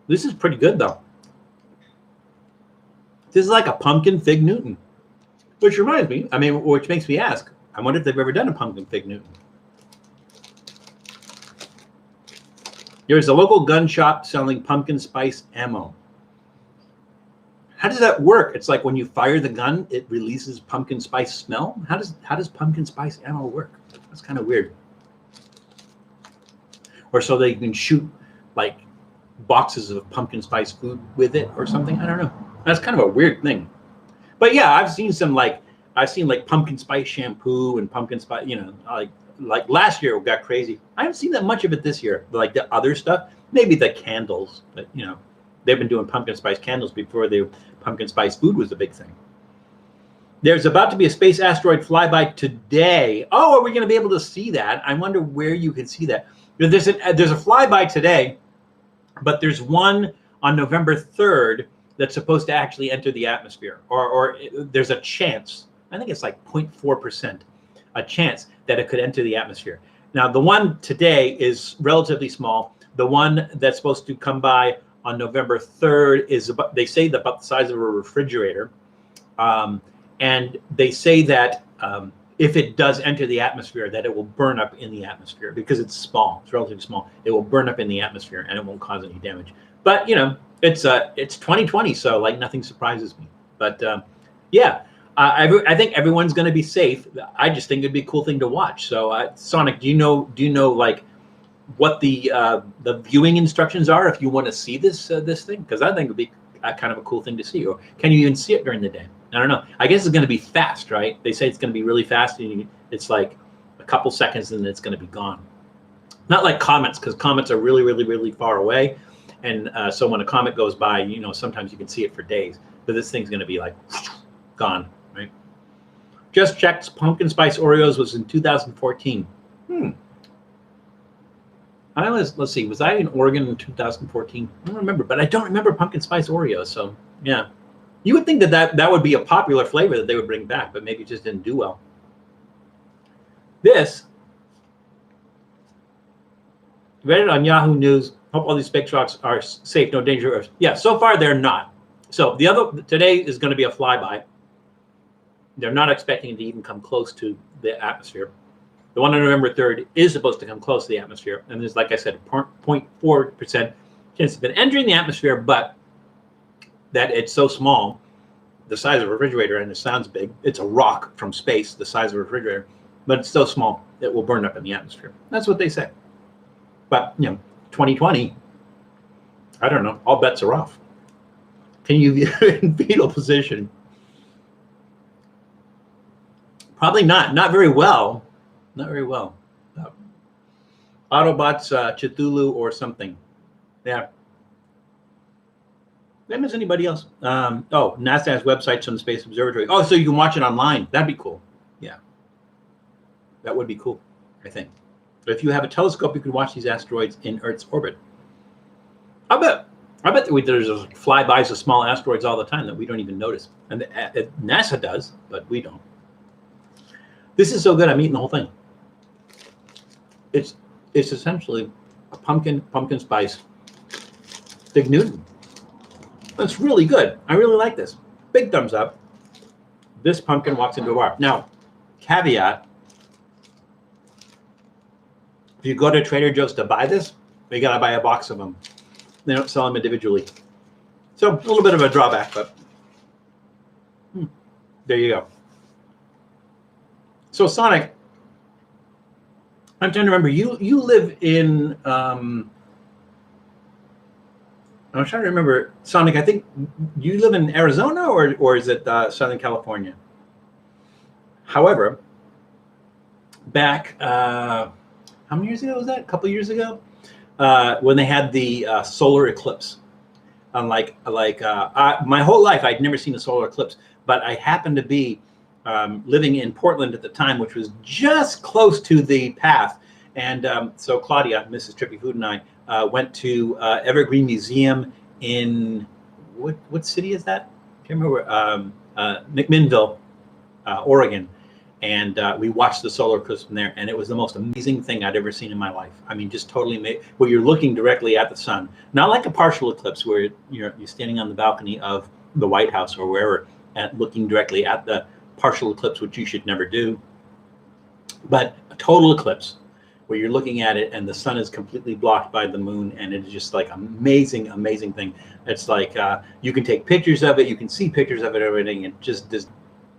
This is pretty good though. This is like a pumpkin Fig Newton. Which reminds me, which makes me ask, I wonder if they've ever done a pumpkin Fig Newton. There's a local gun shop selling pumpkin spice ammo. How does that work? It's like when you fire the gun, it releases pumpkin spice smell? How does pumpkin spice ammo work? That's kind of weird. Or so they can shoot like boxes of pumpkin spice food with it or something. I don't know. That's kind of a weird thing. But yeah, I've seen pumpkin spice shampoo and pumpkin spice, like last year it got crazy. I haven't seen that much of it this year. Like the other stuff, maybe the candles, but they've been doing pumpkin spice candles before the pumpkin spice food was a big thing. There's about to be a space asteroid flyby today. Oh, are we going to be able to see that? I wonder where you can see that. There's a flyby today, but there's one on November 3rd that's supposed to actually enter the atmosphere, or there's a chance. I think it's like 0.4%, a chance that it could enter the atmosphere. Now, the one today is relatively small. The one that's supposed to come by on November 3rd is about, they say, about the size of a refrigerator. And they say that if it does enter the atmosphere, that it will burn up in the atmosphere because it's small. It's relatively small. It will burn up in the atmosphere and it won't cause any damage. But you know, it's 2020, so like nothing surprises me. But yeah, I think everyone's going to be safe. I just think it'd be a cool thing to watch. So Sonic, do you know like what the viewing instructions are if you want to see this thing? Because I think it'd be kind of a cool thing to see. Or can you even see it during the day? I don't know. I guess it's going to be fast, right? They say it's going to be really fast. And it's like a couple seconds and it's going to be gone. Not like comets, because comets are really, really, really far away. And so when a comet goes by, you know, sometimes you can see it for days. But this thing's going to be like gone, right? Just checked. Pumpkin Spice Oreos was in 2014. Let's see, was I in Oregon in 2014? I don't remember, but I don't remember Pumpkin Spice Oreos. So yeah. You would think that would be a popular flavor that they would bring back, but maybe it just didn't do well. This, read it on Yahoo News. Hope all these fake trucks are safe, no danger. Yeah, so far they're not. So today is going to be a flyby. They're not expecting it to even come close to the atmosphere. The one on November 3rd is supposed to come close to the atmosphere, and there's, like I said, 0.4% chance of it entering the atmosphere, but that it's so small, the size of a refrigerator, and it sounds big. It's a rock from space, the size of a refrigerator, but it's so small it will burn up in the atmosphere. That's what they say. But you know, 2020, I don't know. All bets are off. Can you view it in fetal position? Probably not. Not very well. Not very well. Autobots, Cthulhu, or something. Yeah. Same as anybody else. Oh, NASA has websites on the Space Observatory. Oh, so you can watch it online. That'd be cool. Yeah. That would be cool, I think. But if you have a telescope, you could watch these asteroids in Earth's orbit. I bet there's flybys of small asteroids all the time that we don't even notice. And NASA does, but we don't. This is so good, I'm eating the whole thing. It's essentially a pumpkin spice Big Newton. It's really good. I really like this. Big thumbs up. This pumpkin walks into a bar. Now, caveat, if you go to Trader Joe's to buy this, you got to buy a box of them. They don't sell them individually. So a little bit of a drawback, but there you go. So Sonic, I'm trying to remember, you live in, I'm trying to remember, Sonic, I think you live in Arizona or is it Southern California? However, back, how many years ago was that? A couple years ago? When they had the solar eclipse. My whole life, I'd never seen a solar eclipse, but I happened to be living in Portland at the time, which was just close to the path. And so Claudia, Mrs. Trippy Food, and I went to Evergreen Museum in, what city is that? I can't remember. McMinnville, Oregon. And we watched the solar eclipse from there, and it was the most amazing thing I'd ever seen in my life. I mean, just totally amazing. Where you're looking directly at the sun, not like a partial eclipse where you're standing on the balcony of the White House or wherever, and looking directly at the partial eclipse, which you should never do. But a total eclipse, where you're looking at it and the sun is completely blocked by the moon, and it's just like amazing, amazing thing. It's like you can take pictures of it, you can see pictures of it, everything, and just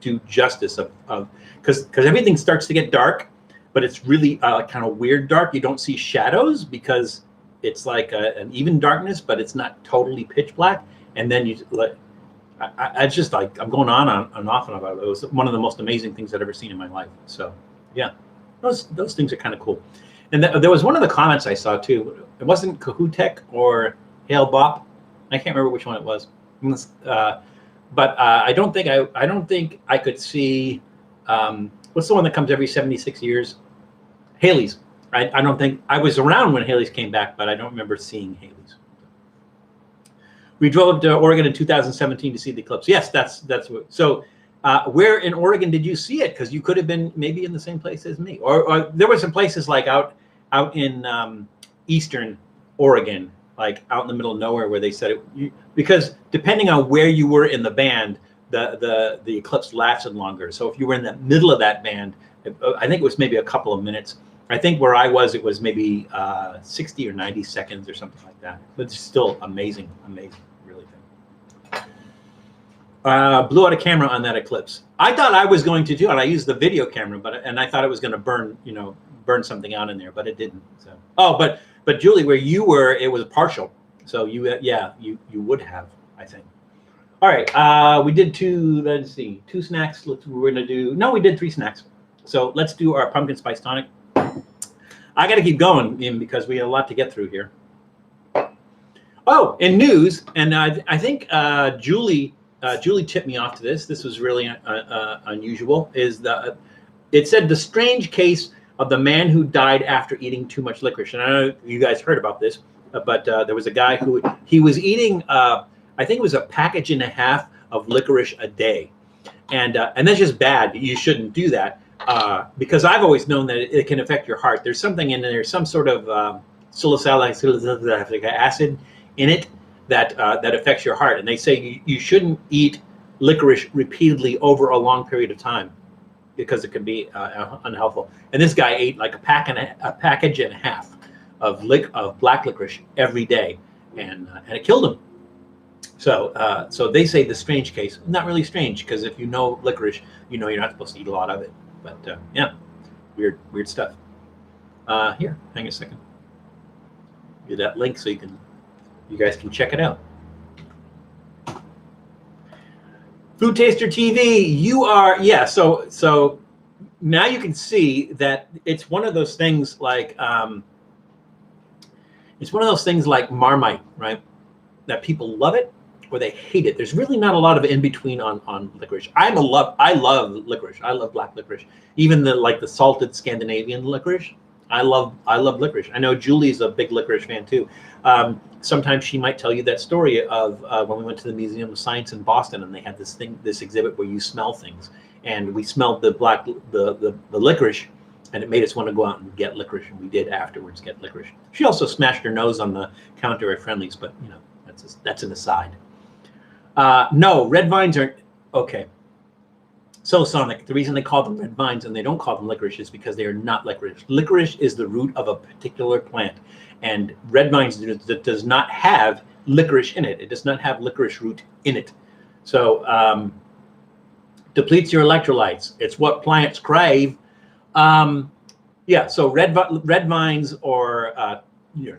do justice of because everything starts to get dark, but it's really kind of weird dark. You don't see shadows because it's like an even darkness, but it's not totally pitch black. And then you like, I just like, I'm going on and off and about it. It was one of the most amazing things I'd ever seen in my life. So yeah, those things are kind of cool. And there was one of the comments I saw too. It wasn't Kahutek or Hail Bop. I can't remember which one it was. but I don't think I could see. What's the one that comes every 76 years? Haley's. I don't think I was around when Haley's came back, but I don't remember seeing Haley's. We drove up to Oregon in 2017 to see the eclipse. Yes, that's what. So, where in Oregon did you see it? Because you could have been maybe in the same place as me, or there were some places like out in eastern Oregon, like out in the middle of nowhere, where they said it. Because depending on where you were in the band, the eclipse lasted longer. So if you were in the middle of that band, I think it was maybe a couple of minutes. I think where I was, it was maybe 60 or 90 seconds or something like that. But it's still amazing, really thing. Blew out a camera on that eclipse. I thought I was going to too, and I used the video camera, and I thought it was going to burn something out in there, but it didn't. So, but Julie, where you were, it was partial. So you would have, I think. All right, we did two snacks. We did 3 snacks. So let's do our pumpkin spice tonic. I got to keep going because we have a lot to get through here. Oh, in news, and I think Julie tipped me off to this. This was really unusual. It said the strange case of the man who died after eating too much licorice. And I don't know if you guys heard about this, but there was a guy who he was eating. I think it was a package and a half of licorice a day, and that's just bad. You shouldn't do that. Because I've always known that it can affect your heart. There's something in there, some sort of salicylic acid in it that affects your heart. And they say you shouldn't eat licorice repeatedly over a long period of time because it can be unhelpful. And this guy ate like a package and a half of black licorice every day, and it killed him. So they say the strange case. Not really strange, because if you know licorice, you know you're not supposed to eat a lot of it. But yeah, weird stuff. Here, hang a second. Give that link so you guys can check it out. Food Taster TV, you are, yeah. So now you can see that it's one of those things like Marmite, right? That people love it or they hate it. There's really not a lot of in between on licorice. I love licorice. I love black licorice. Even the salted Scandinavian licorice. I love licorice. I know Julie's a big licorice fan too. Sometimes she might tell you that story of when we went to the Museum of Science in Boston, and they had this exhibit where you smell things, and we smelled the licorice, and it made us want to go out and get licorice, and we did afterwards get licorice. She also smashed her nose on the counter at Friendly's, but that's an aside. No, red vines aren't okay. So Sonic, the reason they call them red vines and they don't call them licorice is because they are not licorice. Licorice is the root of a particular plant, and red vines does not have licorice in it. It does not have licorice root in it. So depletes your electrolytes. It's what plants crave. Yeah. So red vines or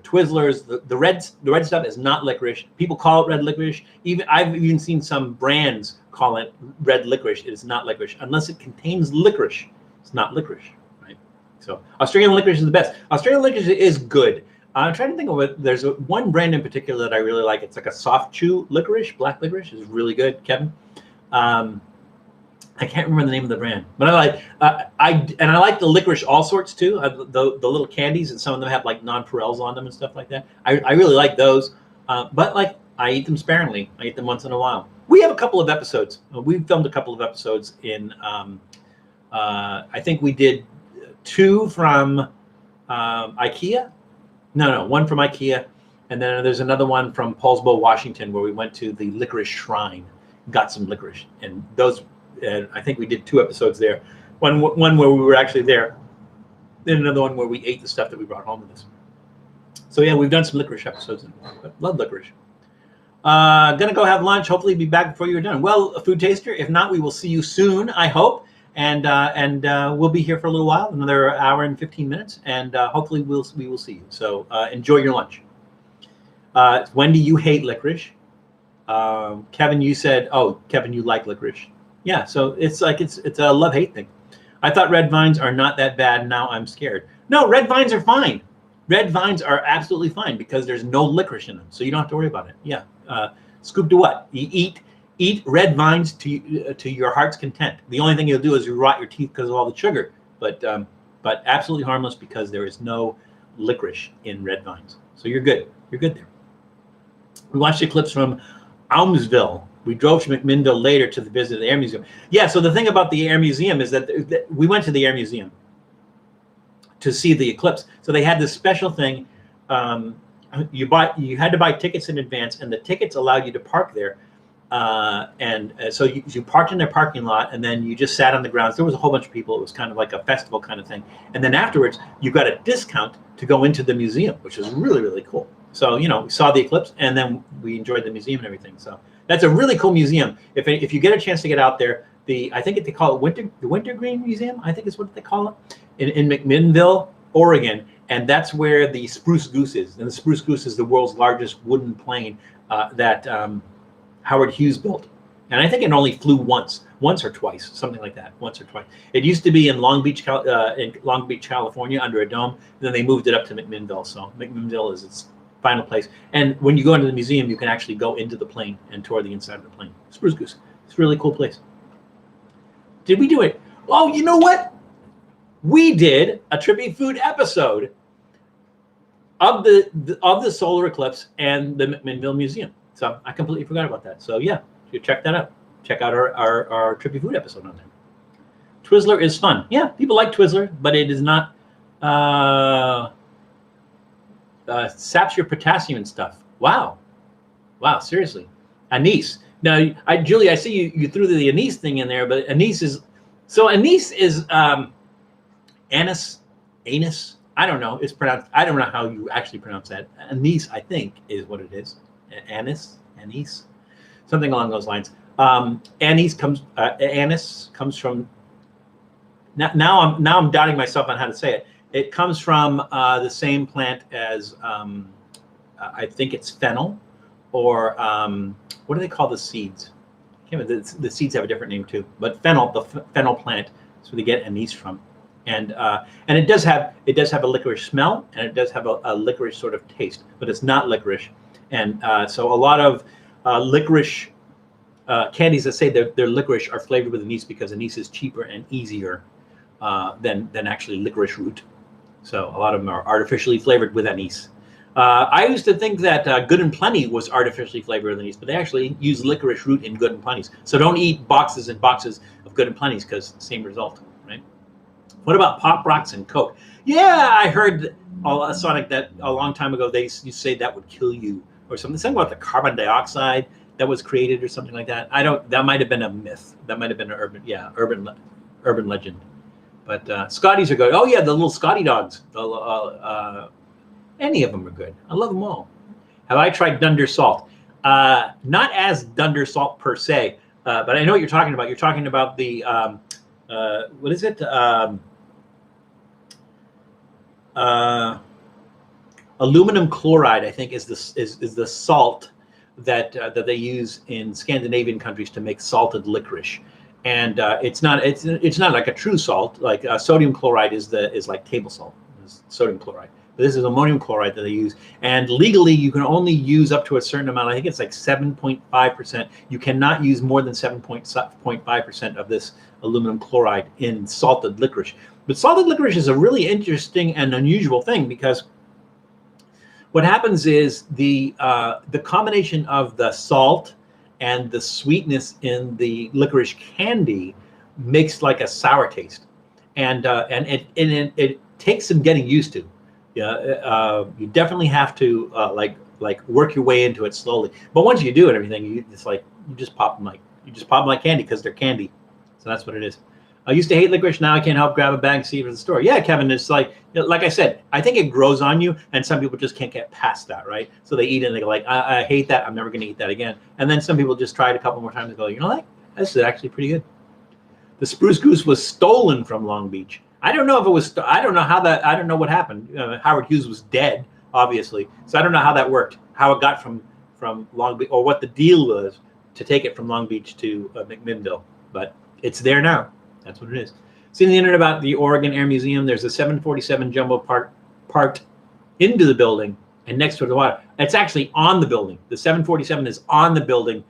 Twizzlers, the red stuff is not licorice. People call it red licorice. I've even seen some brands call it red licorice. It is not licorice unless it contains licorice. It's not licorice, right? So Australian licorice is the best. Australian licorice is good. I'm trying to think of it. There's one brand in particular that I really like. It's like a soft chew licorice. Black licorice is really good, Kevin. I can't remember the name of the brand, but I like the licorice all sorts too. The little candies, and some of them have like nonpareils on them and stuff like that. I really like those, but like I eat them sparingly. I eat them once in a while. We have a couple of episodes. We filmed a couple of episodes in. I think we did 2 from IKEA. No, 1 from IKEA, and then there's another one from Paulsbo, Washington, where we went to the licorice shrine, got some licorice, and those. And I think we did 2 episodes there. One where we were actually there, then another one where we ate the stuff that we brought home with us. So yeah, we've done some licorice episodes. But love licorice. Gonna go have lunch. Hopefully, be back before you're done. Well, a food taster. If not, we will see you soon. I hope, and we'll be here for a little while, another hour and 15 minutes, and hopefully we will see you. So enjoy your lunch. Wendy, you hate licorice. Kevin, you said, Kevin, you like licorice. Yeah, so it's a love-hate thing. I thought red vines are not that bad. Now I'm scared. No, red vines are fine. Red vines are absolutely fine because there's no licorice in them, so you don't have to worry about it. Yeah. Scoop to what? You eat Eat red vines to your heart's content. The only thing you'll do is you rot your teeth because of all the sugar, but absolutely harmless because there is no licorice in red vines. So you're good. You're good there. We watched the clips from Almsville. We drove to McMinnville later to visit the Air Museum. Yeah, so the thing about the Air Museum is that we went to the Air Museum to see the eclipse. So they had this special thing. You had to buy tickets in advance, and the tickets allowed you to park there. So you parked in their parking lot, and then you just sat on the grounds. There was a whole bunch of people. It was kind of like a festival kind of thing. And then afterwards, you got a discount to go into the museum, which was really, really cool. So, we saw the eclipse, and then we enjoyed the museum and everything. So that's a really cool museum. If you get a chance to get out there, I think they call it the Wintergreen Museum, I think is what they call it, in McMinnville, Oregon. And that's where the spruce goose is. And the spruce goose is the world's largest wooden plane that Howard Hughes built. And I think it only flew once or twice, something like that, once or twice. It used to be in Long Beach, California, under a dome. And then they moved it up to McMinnville. So McMinnville is its final place. And when you go into the museum, you can actually go into the plane and tour the inside of the plane. Spruce Goose. It's a really cool place. Did we do it? Oh, you know what? We did a Trippy Food episode of the solar eclipse and the McMinnville Museum. So I completely forgot about that. So yeah, you check that out. Check out our Trippy Food episode on there. Twizzler is fun. Yeah, people like Twizzler, but it is not saps your potassium and stuff. Wow, seriously. Anise. Now, Julie, I see you threw the anise thing in there, but anise is anise. I don't know. It's pronounced. I don't know how you actually pronounce that. Anise, I think, is what it is. Anise, something along those lines. Anise comes from. Now I'm doubting myself on how to say it. It comes from the same plant as I think it's fennel, or what do they call the seeds? I can't remember. The seeds have a different name too. But fennel, the fennel plant, is where they get anise from, and it does have a licorice smell, and it does have a licorice sort of taste, but it's not licorice. And so a lot of licorice candies that say they're licorice are flavored with anise because anise is cheaper and easier than actually licorice root. So a lot of them are artificially flavored with anise. I used to think that Good and Plenty was artificially flavored with anise, but they actually use licorice root in Good and Plenty's. So don't eat boxes and boxes of Good and Plenty's because same result, right? What about Pop Rocks and Coke? Yeah, I heard Sonic that a long time ago. They used to say that would kill you or something. Something about the carbon dioxide that was created or something like that. That might have been a myth. That might have been an urban legend. But Scotties are good. Oh yeah, the little Scotty dogs. Any of them are good. I love them all. Have I tried Dunder Salt? Not as Dunder Salt per se, but I know what you're talking about. You're talking about the what is it? Aluminum chloride, I think, is the salt that they use in Scandinavian countries to make salted licorice. And it's not like a true salt. Like sodium chloride is like table salt, sodium chloride. But this is ammonium chloride that they use. And legally, you can only use up to a certain amount. I think it's like 7.5%. You cannot use more than 7.5% of this aluminum chloride in salted licorice. But salted licorice is a really interesting and unusual thing because what happens is the combination of the salt and the sweetness in the licorice candy makes like a sour taste, and it takes some getting used to. Yeah, you definitely have to like work your way into it slowly. But once you do it, everything you just pop them like candy because they're candy. So that's what it is. I used to hate licorice. Now I can't help grab a bag and see it at the store. Yeah, Kevin, it's like I said, I think it grows on you, and some people just can't get past that, right? So they eat it and they go like, I hate that. I'm never going to eat that again. And then some people just try it a couple more times and go, you know what? This is actually pretty good. The spruce goose was stolen from Long Beach. I don't know if it was. I don't know what happened. Howard Hughes was dead, obviously. So I don't know how that worked. How it got from Long Beach, or what the deal was to take it from Long Beach to McMinnville. But it's there now. That's what it is. See on the internet about the Oregon Air Museum. There's a 747 jumbo parked into the building and next to the water. It's actually on the building. The 747 is on the building,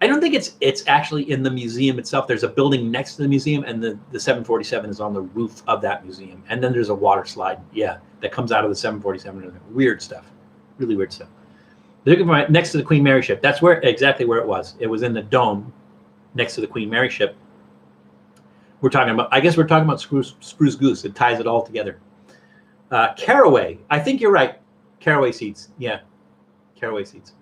I don't think it's actually in the museum itself. There's a building next to the museum, and the 747 is on the roof of that museum. And then there's a water slide, that comes out of the 747. Weird stuff, really weird stuff. They're looking for next to the Queen Mary ship. That's exactly where it was. It was in the dome next to the Queen Mary ship. I guess we're talking about spruce goose. It ties it all together. Caraway. I think you're right. Caraway seeds. Yeah, caraway seeds.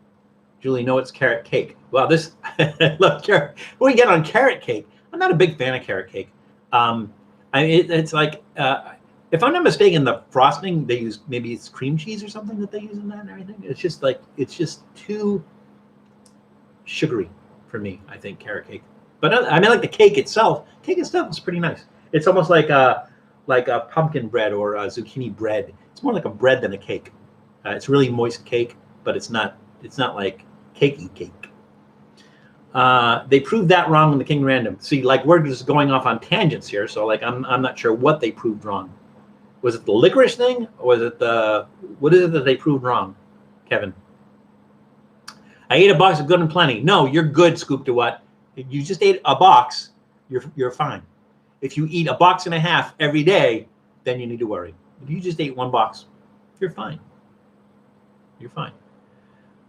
Julie, no, it's carrot cake. Well, I love carrot. What do we get on carrot cake? I'm not a big fan of carrot cake. It's like, if I'm not mistaken, the frosting they use, maybe it's cream cheese or something that they use in that and everything. It's just too sugary for me, I think, carrot cake. But I mean, like the cake itself is pretty nice. It's almost like a pumpkin bread or a zucchini bread. It's more like a bread than a cake. It's really moist cake, but it's not like cakey cake. They proved that wrong in the King Random. See, like we're just going off on tangents here, so like I'm not sure what they proved wrong. Was it the licorice thing, or was it what is it that they proved wrong, Kevin? I ate a box of Good and Plenty. No, you're good, Scoop to what? You just ate a box, you're fine. If you eat a box and a half every day, then you need to worry. If you just ate one box, you're fine. You're fine.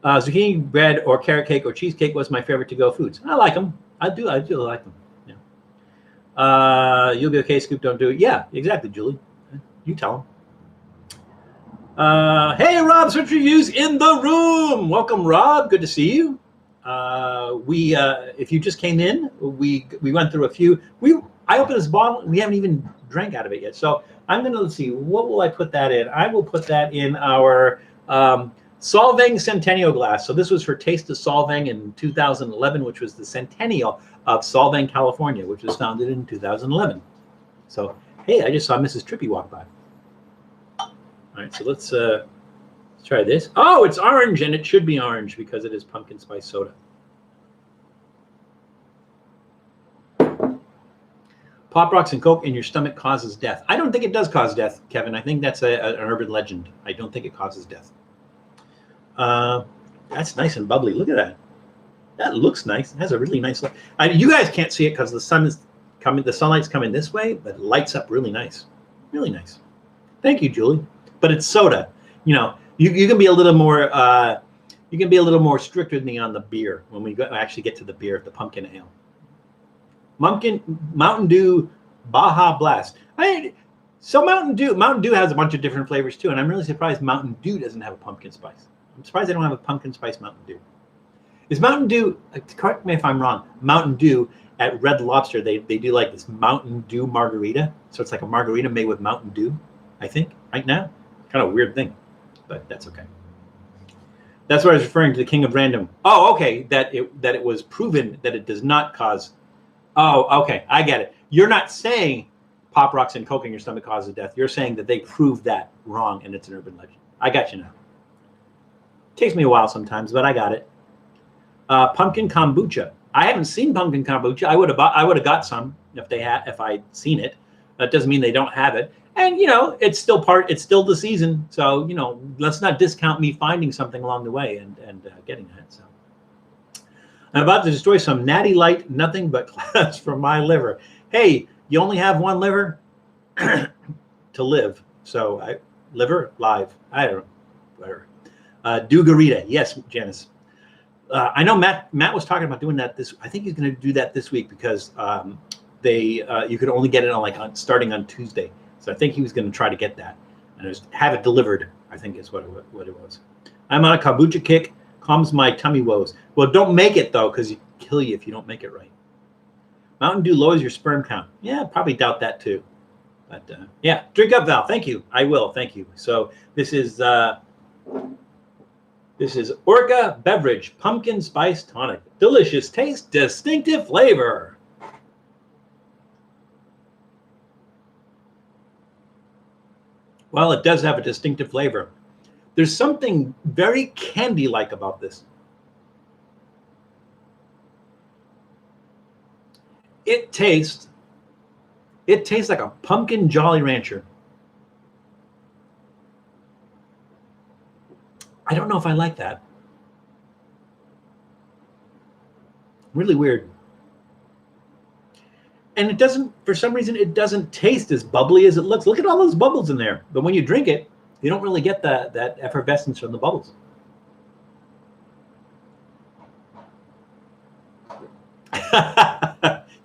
Zucchini bread or carrot cake or cheesecake was my favorite to-go foods. I like them. I do like them. Yeah. You'll be okay, Scoop. Don't do it. Yeah, exactly, Julie. You tell them. Hey, Rob, Search Reviews in the room. Welcome, Rob. Good to see you. If you just came in, we went through a few. I opened this bottle and we haven't even drank out of it yet. So I'm gonna, let's see, what will I put that in? I will put that in our Solvang Centennial glass. So this was for Taste of Solvang in 2011, which was the centennial of Solvang, California, which was founded in 2011. So hey, I just saw Mrs. Trippy walk by. All right, so let's try this. Oh, it's orange, and it should be orange because it is pumpkin spice soda. Pop rocks and Coke in your stomach causes death. I don't think it does cause death, Kevin. I think that's an urban legend. I don't think it causes death. That's nice and bubbly. Look at that. That looks nice. It has a really nice look. You guys can't see it because the sun is coming. The sunlight's coming this way, but it lights up really nice. Really nice. Thank you, Julie. But it's soda. You know, you can be a little more. You can be a little more strict with me on the beer when we actually get to the beer, the pumpkin ale. Mountain Dew Baja Blast. So Mountain Dew has a bunch of different flavors too, and I'm really surprised Mountain Dew doesn't have a pumpkin spice. I'm surprised they don't have a pumpkin spice Mountain Dew. Is Mountain Dew, correct me if I'm wrong, Mountain Dew at Red Lobster, they do like this Mountain Dew margarita. So it's like a margarita made with Mountain Dew, I think, right now. Kind of a weird thing, but that's okay. That's what I was referring to, the King of Random. Oh, okay, that it was proven that it does not cause. Oh, okay, I get it. You're not saying Pop Rocks and Coke in your stomach causes death. You're saying that they proved that wrong and it's an urban legend. I got you now. Takes me a while sometimes, but I got it. Pumpkin kombucha. I haven't seen pumpkin kombucha. I would have got some if I'd seen it. That doesn't mean they don't have it. And you know, it's still the season. So you know, let's not discount me finding something along the way and getting that. So I'm about to destroy some Natty Light, nothing but clouds from my liver. Hey, you only have one liver to live. So liver live. I don't know. Whatever. Dugarita. Yes, Janice. I know Matt was talking about doing that I think he's going to do that this week because you could only get it starting on Tuesday. So I think he was going to try to get that and have it delivered. I think is what it was. I'm on a kombucha kick. Calms my tummy woes. Well, don't make it though, because it kill you if you don't make it right. Mountain Dew lowers your sperm count. Yeah, probably doubt that too. But yeah, drink up, Val. Thank you. I will. Thank you. So this is Orca Beverage Pumpkin Spice Tonic. Delicious taste, distinctive flavor. Well, it does have a distinctive flavor. There's something very candy-like about this. It tastes like a pumpkin Jolly Rancher. I don't know if I like that. Really weird. And it doesn't, for some reason, it doesn't taste as bubbly as it looks. Look at all those bubbles in there. But when you drink it, you don't really get that effervescence from the bubbles.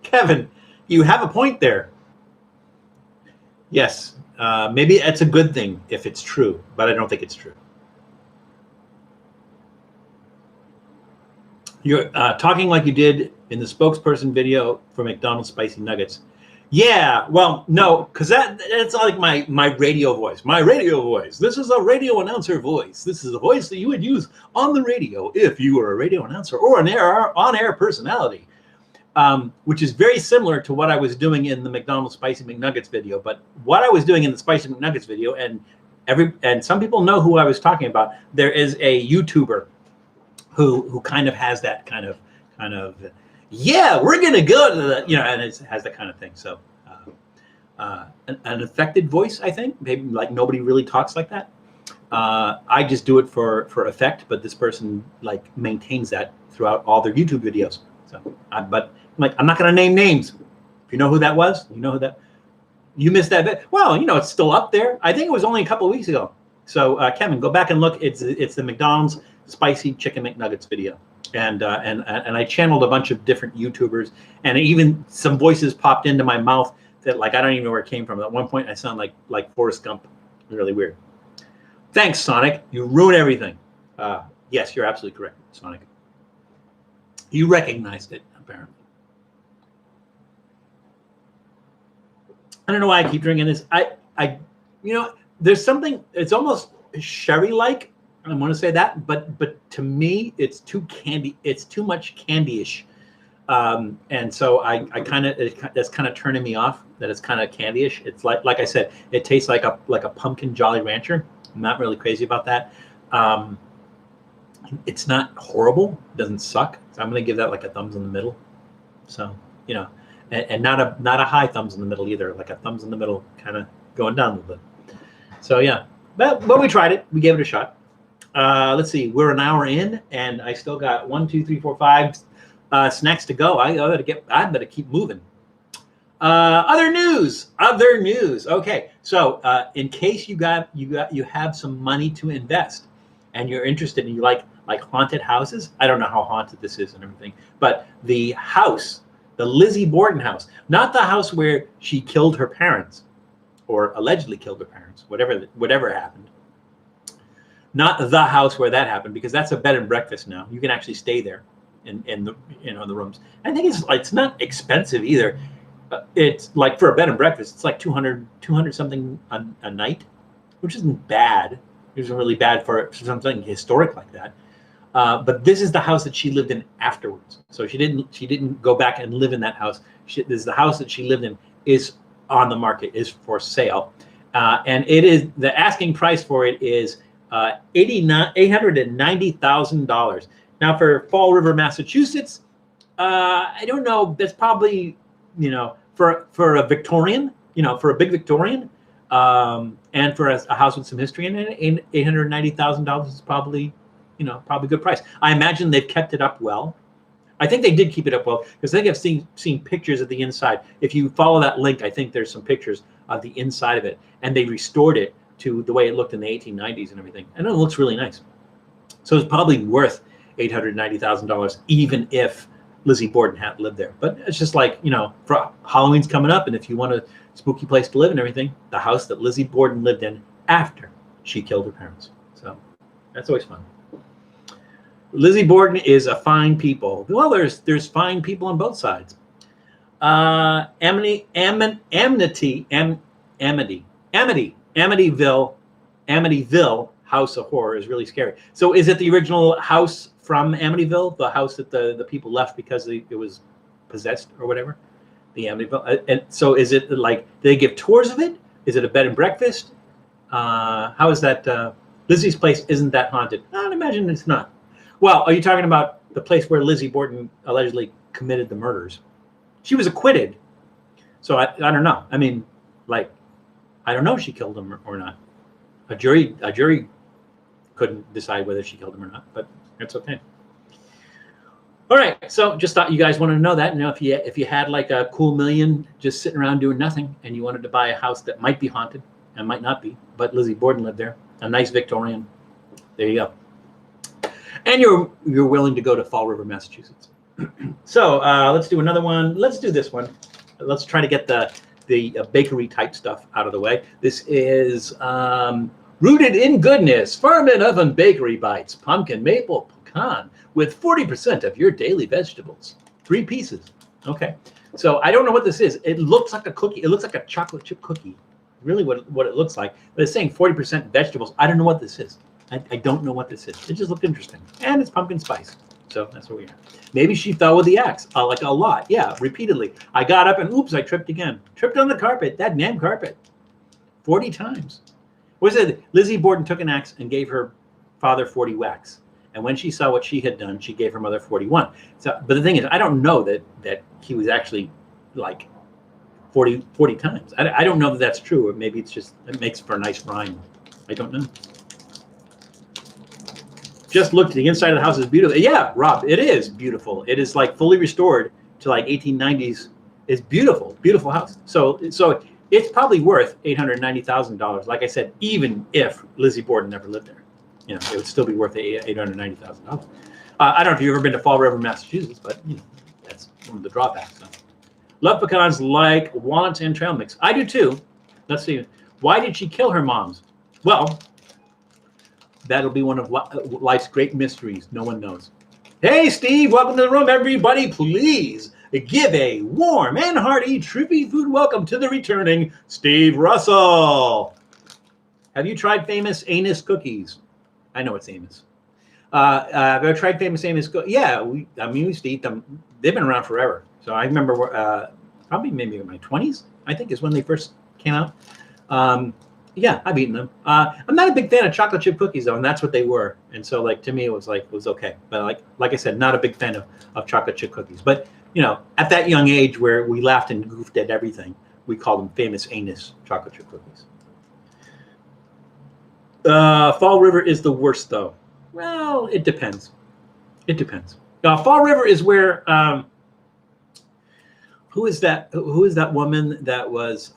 Kevin, you have a point there. Yes, maybe it's a good thing if it's true, but I don't think it's true. You're talking like you did in the spokesperson video for McDonald's spicy nuggets. Yeah, well, no, because that's like my radio voice. My radio voice. This is a radio announcer voice. This is a voice that you would use on the radio if you were a radio announcer or an on-air personality, which is very similar to what I was doing in the McDonald's Spicy McNuggets video. But what I was doing in the Spicy McNuggets video, and some people know who I was talking about. There is a YouTuber who kind of has that kind of yeah, we're gonna go to the, you know, and it has that kind of thing. So an affected voice, I think, maybe, like nobody really talks like that. I just do it for effect, but this person like maintains that throughout all their YouTube videos. So but like, I'm not gonna name names. If you know who that was, you know who that, you missed that bit. Well, you know, it's still up there. I think it was only a couple of weeks ago. So Kevin, go back and look. It's the McDonald's Spicy Chicken McNuggets video. And I channeled a bunch of different YouTubers, and even some voices popped into my mouth that, like, I don't even know where it came from. At one point, I sound like Forrest Gump. Really weird. Thanks, Sonic. You ruin everything. Yes, you're absolutely correct, Sonic. You recognized it, apparently. I don't know why I keep drinking this. You know, there's something. It's almost sherry-like. I want to say that, but to me, it's too candy. It's too much candy-ish, and so I kind of, that's kind of turning me off. That it's kind of candy-ish. It's like I said, it tastes like a pumpkin Jolly Rancher. I'm not really crazy about that. It's not horrible. It doesn't suck. So I'm going to give that like a thumbs in the middle. So, you know, and not a high thumbs in the middle either. Like a thumbs in the middle, kind of going down a little bit. So yeah, but we tried it. We gave it a shot. Let's see, we're an hour in, and I still got 1, 2, 3, 4, 5 snacks to go. I better keep moving. Other news. Okay, so in case you have some money to invest, and you're interested and you like haunted houses. I don't know how haunted this is and everything, but the house, the Lizzie Borden house, not the house where she killed her parents, or allegedly killed her parents, whatever happened. Not the house where that happened, because that's a bed and breakfast now. You can actually stay there in the, you know, the rooms. I think it's not expensive either. It's like, for a bed and breakfast, it's like 200 something a night, which isn't bad. It isn't really bad for something historic like that. But this is the house that she lived in afterwards. So she didn't go back and live in that house. This is the house that she lived in, is on the market, is for sale, and it is, the asking price for it is $890,000. Now, for Fall River, Massachusetts, I don't know. That's probably, you know, for a Victorian, you know, for a big Victorian, and for a house with some history in it, $890,000 is probably, you know, probably a good price. I imagine they've kept it up well. I think they did keep it up well, because I think I've seen pictures of the inside. If you follow that link, I think there's some pictures of the inside of it, and they restored it to the way it looked in the 1890s and everything. And it looks really nice. So it's probably worth $890,000, even if Lizzie Borden hadn't lived there. But it's just like, you know, for Halloween's coming up, and if you want a spooky place to live and everything, the house that Lizzie Borden lived in after she killed her parents. So that's always fun. Lizzie Borden is a fine people. Well, there's fine people on both sides. Amityville House of Horror is really scary. So is it the original house from Amityville, the house that the people left because it was possessed or whatever? The Amityville. And so is it like, do they give tours of it? Is it a bed and breakfast? How is that? Lizzie's place isn't that haunted. I'd imagine it's not. Well, are you talking about the place where Lizzie Borden allegedly committed the murders? She was acquitted. So I don't know. I mean, like, I don't know if she killed him or not. A jury couldn't decide whether she killed him or not, but that's okay. All right, so just thought you guys wanted to know that. If you had like a cool million just sitting around doing nothing, and you wanted to buy a house that might be haunted and might not be, but Lizzie Borden lived there, a nice Victorian. There you go. And you're willing to go to Fall River, Massachusetts. So let's do another one. Let's do this one. Let's try to get the bakery type stuff out of the way. This is rooted in goodness, farm and oven bakery bites, pumpkin, maple, pecan, with 40% of your daily vegetables. 3 pieces. Okay. So I don't know what this is. It looks like a cookie. It looks like a chocolate chip cookie. Really what it looks like. But it's saying 40% vegetables. I don't know what this is. I don't know what this is. It just looked interesting. And it's pumpkin spice. So that's what we are. Maybe she fell with the axe, like a lot. Yeah, repeatedly. I got up and oops, I tripped again. Tripped on the carpet, that damn carpet. 40 times. What is it? Lizzie Borden took an axe and gave her father 40 whacks. And when she saw what she had done, she gave her mother 41. So, but the thing is, I don't know that he was actually like 40 times. I don't know that that's true, or maybe it's just, it makes for a nice rhyme. I don't know. Just looked, the inside of the house is beautiful. Yeah, Rob, it is beautiful. It is like fully restored to like 1890s. It's beautiful, beautiful house. So it's probably worth $890,000. Like I said, even if Lizzie Borden never lived there, you know, it would still be worth $890,000. I don't know if you've ever been to Fall River, Massachusetts, but you know, that's one of the drawbacks. So. Love pecans like walnuts and trail mix. I do too. Let's see. Why did she kill her moms? Well, that'll be one of life's great mysteries. No one knows. Hey, Steve, welcome to the room. Everybody, please give a warm and hearty Trippy food welcome to the returning Steve Russell. Have you tried famous Anise cookies? I know it's Amos. Have you tried famous Anise cookies? Yeah, we used to eat them. They've been around forever. So I remember probably maybe in my 20s, I think is when they first came out. Yeah, I've eaten them. I'm not a big fan of chocolate chip cookies though, and that's what they were. And so like to me it was okay. But like I said, not a big fan of chocolate chip cookies. But you know, at that young age where we laughed and goofed at everything, we called them famous Anise chocolate chip cookies. Fall River is the worst though. Well, it depends. It depends. Fall River is where who is that woman that was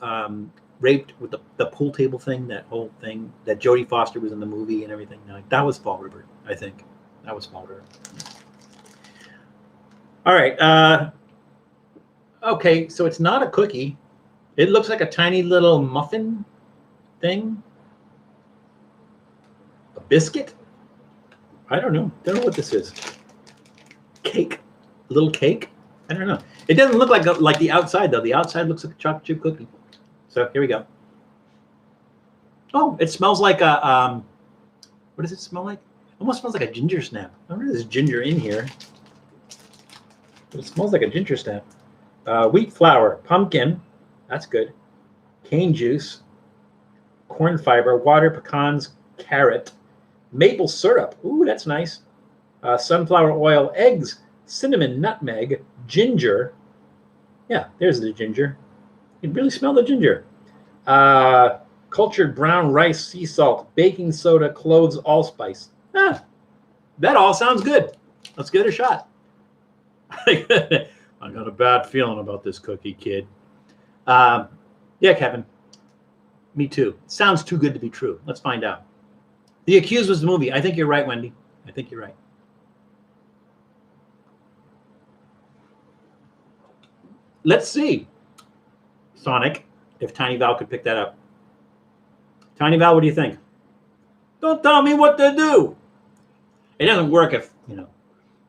raped with the pool table thing, that whole thing that Jodie Foster was in the movie and everything. Like, that was Fall River, I think. That was Fall River. All right. Okay, so it's not a cookie. It looks like a tiny little muffin thing. A biscuit? I don't know. Don't know what this is. Cake. A little cake? I don't know. It doesn't look like the outside, though. The outside looks like a chocolate chip cookie. So here we go. Oh, it smells like a, what does it smell like? It almost smells like a ginger snap. I wonder if there's ginger in here. But it smells like a ginger snap. Wheat flour, pumpkin, that's good. Cane juice, corn fiber, water, pecans, carrot, maple syrup. Ooh, that's nice. Sunflower oil, eggs, cinnamon, nutmeg, ginger. Yeah, there's the ginger. You can really smell the ginger. Cultured brown rice, sea salt, baking soda, cloves, allspice. That all sounds good. Let's give it a shot. I got a bad feeling about this cookie, kid. Yeah, Kevin. Me too. Sounds too good to be true. Let's find out. The Accused was the movie. I think you're right, Wendy. I think you're right. Let's see, Sonic, if Tiny Val could pick that up. Tiny Val, what do you think? Don't tell me what to do. It doesn't work if, you know,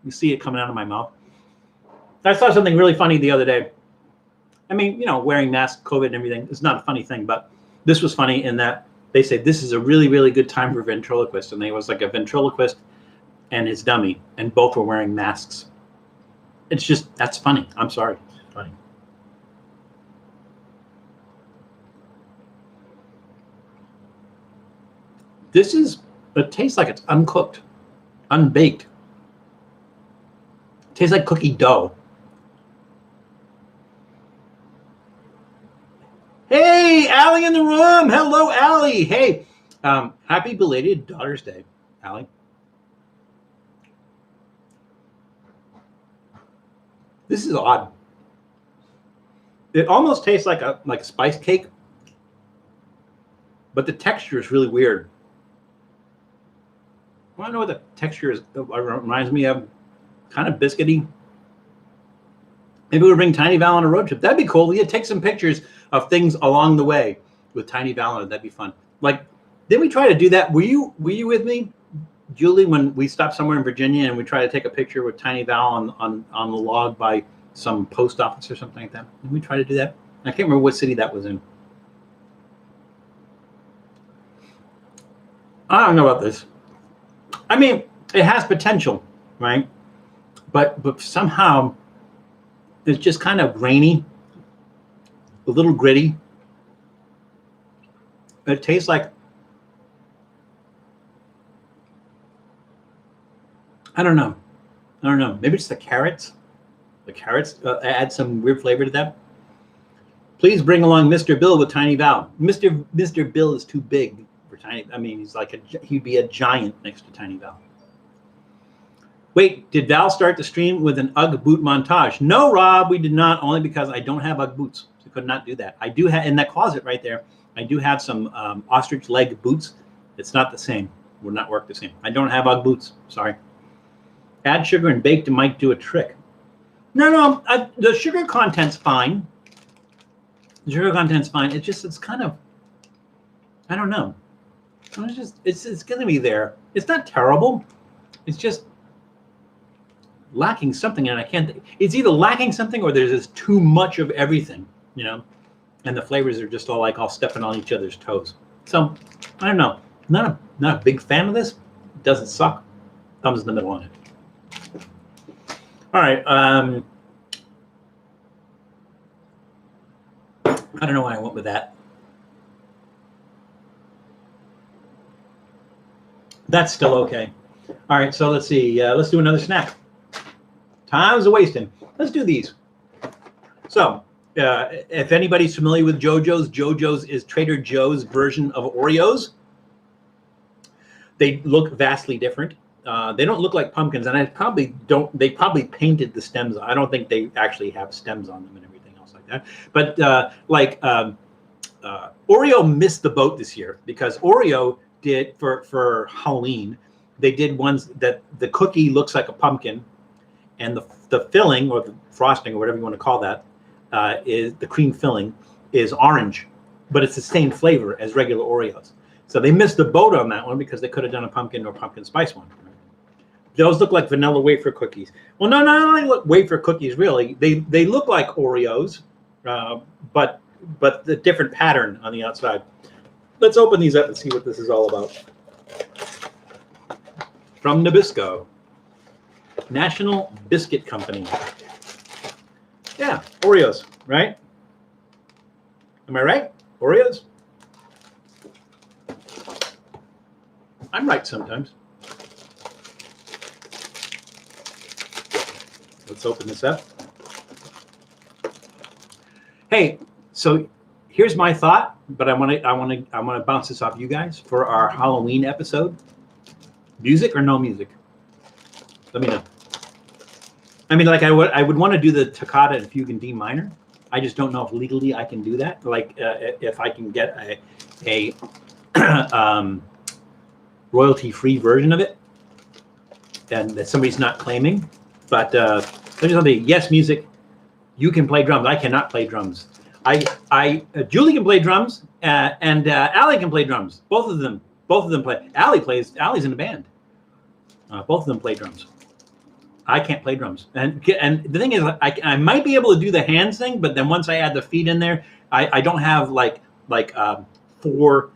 you see it coming out of my mouth. I saw something really funny the other day. I mean, you know, wearing masks, COVID and everything, it's not a funny thing, but this was funny in that they say this is a really, really good time for ventriloquists. And there was like a ventriloquist and his dummy, and both were wearing masks. It's just, that's funny. I'm sorry. It's funny. It tastes like it's uncooked, unbaked. It tastes like cookie dough. Hey, Allie in the room. Hello, Allie. Hey, happy belated Daughter's Day, Allie. This is odd. It almost tastes like a spice cake, but the texture is really weird. I don't know what the texture is. It reminds me of kind of biscuity. Maybe we'll bring Tiny Val on a road trip. That'd be cool. Yeah, take some pictures of things along the way with Tiny Val on it. That'd be fun. Like, didn't we try to do that? Were you with me, Julie, when we stopped somewhere in Virginia and we tried to take a picture with Tiny Val on the log by some post office or something like that? Did we try to do that? I can't remember what city that was in. I don't know about this. I mean, it has potential, right? But somehow it's just kind of grainy, a little gritty. It tastes like, I don't know. Maybe it's the carrots. The carrots add some weird flavor to that. Please bring along Mr. Bill with Tiny Val. Mr. Bill is too big for Tiny. I mean, he'd be a giant next to Tiny Val. Wait, did Val start the stream with an Ugg boot montage? No, Rob, we did not, only because I don't have Ugg boots. So I could not do that. I do have, in that closet right there, I do have some ostrich leg boots. It's not the same. Would not work the same. I don't have Ugg boots. Sorry. Add sugar and bake to might do a trick. No, the sugar content's fine. The sugar content's fine. It's kind of, I don't know. It's going to be there. It's not terrible. It's just lacking something, and I can't. It's either lacking something or there's just too much of everything, you know. And the flavors are just all stepping on each other's toes. So I don't know. Not a big fan of this. It doesn't suck. Thumbs in the middle on it. All right. I don't know why I went with that. That's still okay. All right. So let's see. Let's do another snack. Time's a wasting. Let's do these. So if anybody's familiar with JoJos, JoJos is Trader Joe's version of Oreos. They look vastly different. They don't look like pumpkins, and they probably painted the stems. I don't think they actually have stems on them and everything else like that. But Oreo missed the boat this year because Oreo did for Halloween. They did ones that the cookie looks like a pumpkin, and the filling or the frosting or whatever you want to call that is the cream filling is orange, but it's the same flavor as regular Oreos. So they missed the boat on that one because they could have done a pumpkin or pumpkin spice one. Those look like vanilla wafer cookies. Well, no, not only look wafer cookies, really. They look like Oreos, but the different pattern on the outside. Let's open these up and see what this is all about. From Nabisco, National Biscuit Company. Yeah, Oreos, right? Am I right? Oreos? I'm right sometimes. Let's open this up. Hey, so here's my thought, but I want to bounce this off you guys for our Halloween episode. Music or no music? Let me know. I mean, like I would want to do the toccata and fugue in D minor. I just don't know if legally I can do that. Like if I can get a royalty-free version of it, and that somebody's not claiming. But there's something. Yes, music. You can play drums. I cannot play drums. Julie can play drums, and Allie can play drums. Both of them play. Allie's in a band. Both of them play drums. I can't play drums. And the thing is, I might be able to do the hands thing, but then once I add the feet in there, I don't have like four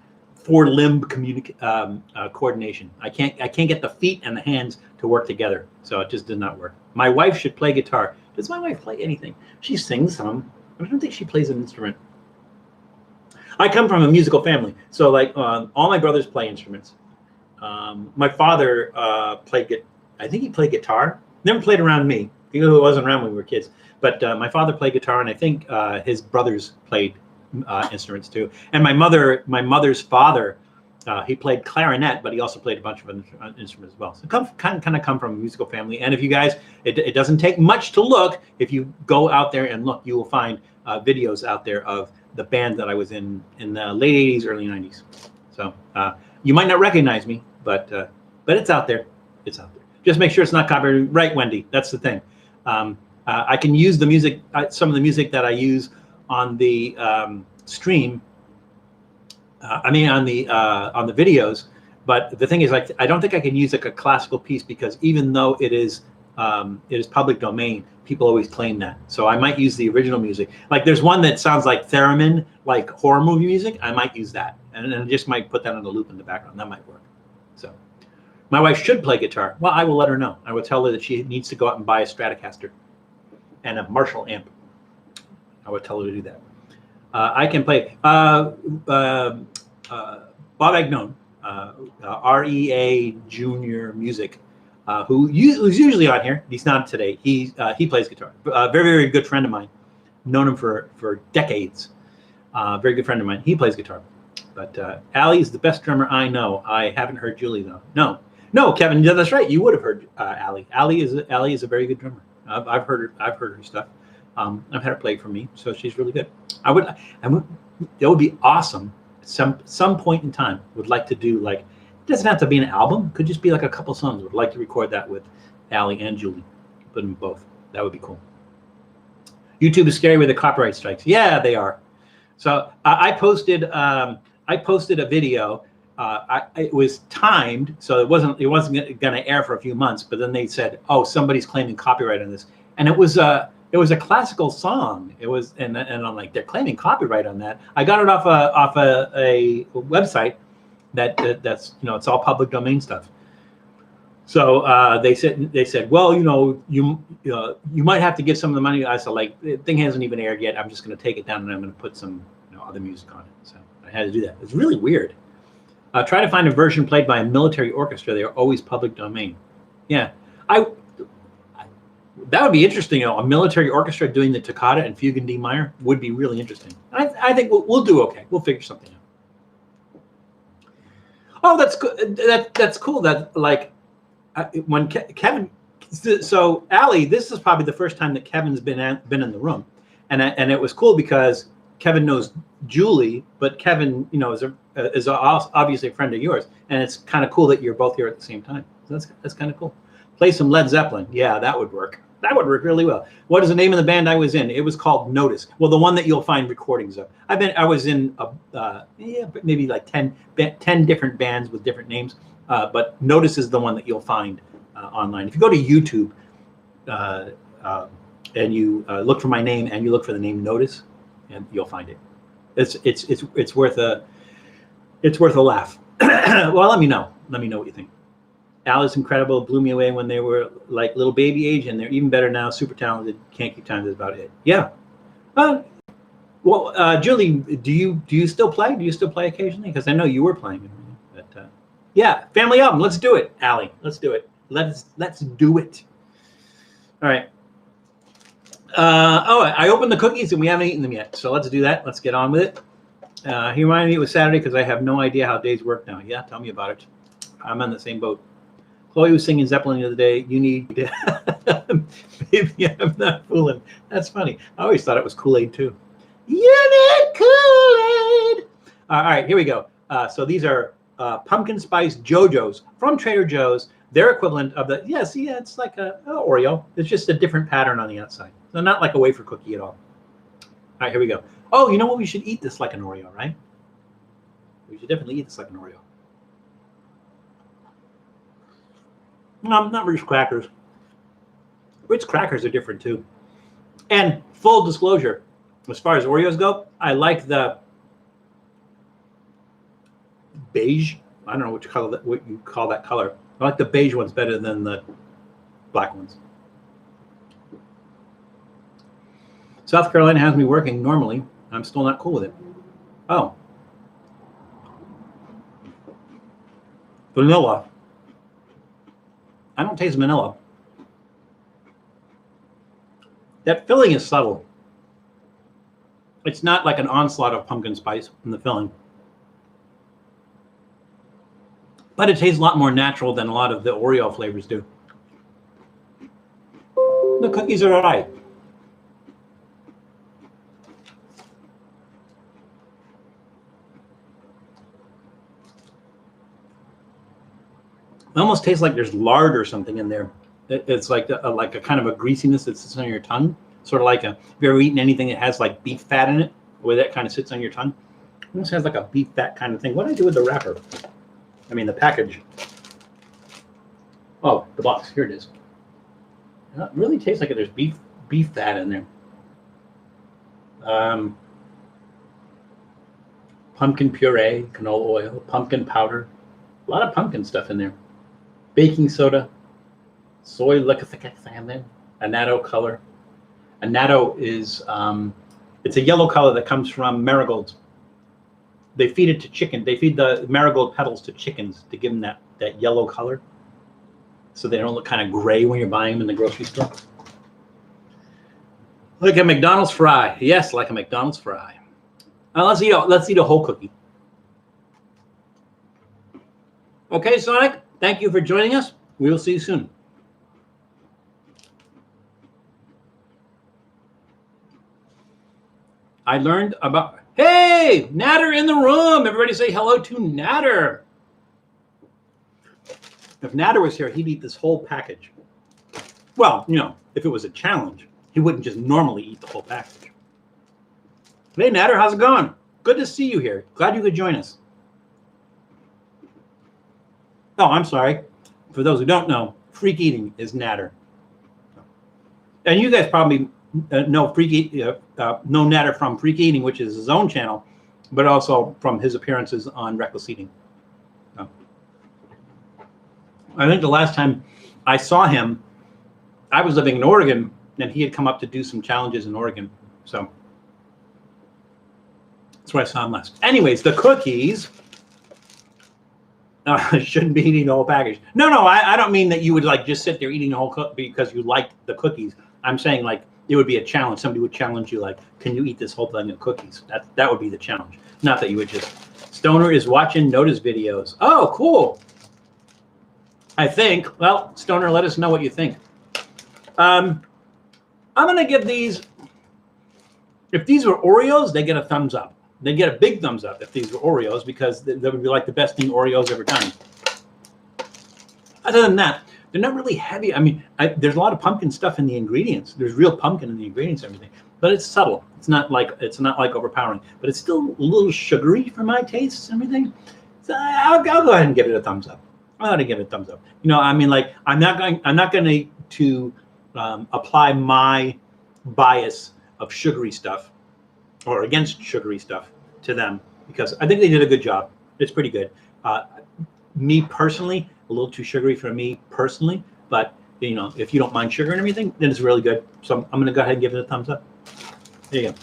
limb coordination. I can't get the feet and the hands to work together. So it just did not work. My wife should play guitar. Does my wife play anything? She sings some. I don't think she plays an instrument. I come from a musical family, so like all my brothers play instruments. My father played. I think he played guitar. Never played around me. He wasn't around when we were kids. But my father played guitar, and I think his brothers played instruments too. And my mother's father He played clarinet, but he also played a bunch of instruments as well. So kind of come from a musical family. And if you guys, it doesn't take much to look. If you go out there and look, you will find videos out there of the band that I was in the late 80s, early 90s. So you might not recognize me, but it's out there. It's out there. Just make sure it's not copyrighted, right, Wendy? That's the thing. I can use the music, some of the music that I use on the stream. On the videos, but the thing is, like, I don't think I can use like a classical piece because even though it is public domain, people always claim that. So I might use the original music. Like there's one that sounds like theremin, like horror movie music. I might use that, and then just might put that on the loop in the background. That might work. So my wife should play guitar. Well, I will let her know. I will tell her that she needs to go out and buy a Stratocaster and a Marshall amp. I would tell her to do that. I can play Bob Agnone, REA Junior Music, who's usually on here. He's not today. He plays guitar. Very, very good friend of mine. Known him for decades. Very good friend of mine. He plays guitar. But Allie is the best drummer I know. I haven't heard Julie though. No, Kevin. Yeah, that's right. You would have heard Allie. Allie is a very good drummer. I've heard her stuff. I've had her play for me, so she's really good. It would be awesome. Some point in time, would like to do like, it doesn't have to be an album. Could just be like a couple songs. Would like to record that with Allie and Julie. Put them both. That would be cool. YouTube is scary with the copyright strikes. Yeah, they are. So I posted a video. It was timed, so it wasn't going to air for a few months. But then they said, "Oh, somebody's claiming copyright on this," and it was a classical song. It was, and I'm like, they're claiming copyright on that. I got it off a website that's it's all public domain stuff. So they said, well, you might have to give some of the money. I said, like, the thing hasn't even aired yet. I'm just going to take it down and I'm going to put some other music on it. So I had to do that. It's really weird. Try to find a version played by a military orchestra. They are always public domain. Yeah, that would be interesting. A military orchestra doing the toccata and fugue in D minor would be really interesting. I think we'll do okay. We'll figure something out. Oh, that's good. That's cool. That like when Kevin. So Allie, this is probably the first time that Kevin's been in the room, and it was cool because Kevin knows Julie, but Kevin, is obviously a friend of yours, and it's kind of cool that you're both here at the same time. So that's kind of cool. Play some Led Zeppelin. Yeah, that would work. That would work really well. What is the name of the band I was in? It was called Notice. Well, the one that you'll find recordings of. I was in maybe like 10 different bands with different names, but Notice is the one that you'll find online. If you go to YouTube and you look for my name and you look for the name Notice, and you'll find it. It's worth a laugh. Well, let me know what you think. Alice incredible, blew me away when they were like little baby age, and they're even better now. Super talented, can't keep time. That's about it. Yeah. Well, Julie, do you still play? Do you still play occasionally? Because I know you were playing. But yeah, family album. Let's do it, Allie. Let's do it. Let's do it. All right. I opened the cookies and we haven't eaten them yet, so let's do that. Let's get on with it. He reminded me it was Saturday because I have no idea how days work now. Yeah, tell me about it. I'm on the same boat. Chloe was singing Zeppelin the other day. You need Baby, I'm not fooling. That's funny. I always thought it was Kool-Aid too. You need Kool-Aid. All right, here we go. So these are pumpkin spice JoJos from Trader Joe's. Their equivalent of the, it's like a Oreo. It's just a different pattern on the outside. So not like a wafer cookie at all. All right, here we go. Oh, you know what? We should eat this like an Oreo, right? We should definitely eat this like an Oreo. No, not Ritz crackers. Ritz crackers are different too. And full disclosure, as far as Oreos go, I like the beige. I don't know what you call that color. I like the beige ones better than the black ones. South Carolina has me working normally. I'm still not cool with it. Oh. Vanilla. I don't taste vanilla. That filling is subtle. It's not like an onslaught of pumpkin spice in the filling. But it tastes a lot more natural than a lot of the Oreo flavors do. The cookies are all right. It almost tastes like there's lard or something in there. It's like a kind of a greasiness that sits on your tongue. Sort of like if you've ever eaten anything that has like beef fat in it, where that kind of sits on your tongue. It almost has like a beef fat kind of thing. What did I do with the wrapper? I mean, the package. Oh, the box. Here it is. It really tastes like there's beef fat in there. Pumpkin puree, canola oil, pumpkin powder. A lot of pumpkin stuff in there. Baking soda, soy lecithin, annatto color. Annatto is it's a yellow color that comes from marigolds. They feed it to chicken. They feed the marigold petals to chickens to give them that yellow color, so they don't look kind of gray when you're buying them in the grocery store. Like a McDonald's fry. Yes, like a McDonald's fry. Let's eat a whole cookie. Okay, Sonic, thank you for joining us. We will see you soon. I learned about, hey, Natter in the room. Everybody say hello to Natter. If Natter was here, he'd eat this whole package. Well, you know, if it was a challenge, he wouldn't just normally eat the whole package. Hey, Natter, how's it going? Good to see you here. Glad you could join us. Oh, I'm sorry. For those who don't know, freak eating is Natter. And you guys probably know know Natter from Freak Eating, which is his own channel, but also from his appearances on Reckless Eating. So, I think the last time I saw him, I was living in Oregon, and he had come up to do some challenges in Oregon. So that's where I saw him last. Anyways, the cookies. I shouldn't be eating the whole package. No, I don't mean that you would like just sit there eating the whole cookie because you liked the cookies. I'm saying like it would be a challenge. Somebody would challenge you like, can you eat this whole thing of cookies? That would be the challenge. Not that you would just. Stoner is watching Notice videos. Oh, cool. I think. Well, Stoner, let us know what you think. I'm going to give these, if these were Oreos, they get a thumbs up. They get a big thumbs up if these were Oreos because that would be like the best thing Oreos ever done. Other than that, they're not really heavy. I mean, there's a lot of pumpkin stuff in the ingredients. There's real pumpkin in the ingredients and everything, but it's subtle. It's not like overpowering, but it's still a little sugary for my tastes and everything. So I'll go ahead and give it a thumbs up. I'm going to give it a thumbs up. You know, I mean, like I'm not going to apply my bias of sugary stuff or against sugary stuff to them because I think they did a good job. It's pretty good. Me personally, a little too sugary for me personally, but you know, if you don't mind sugar and everything, then it's really good. So I'm gonna go ahead and give it a thumbs up. There you go.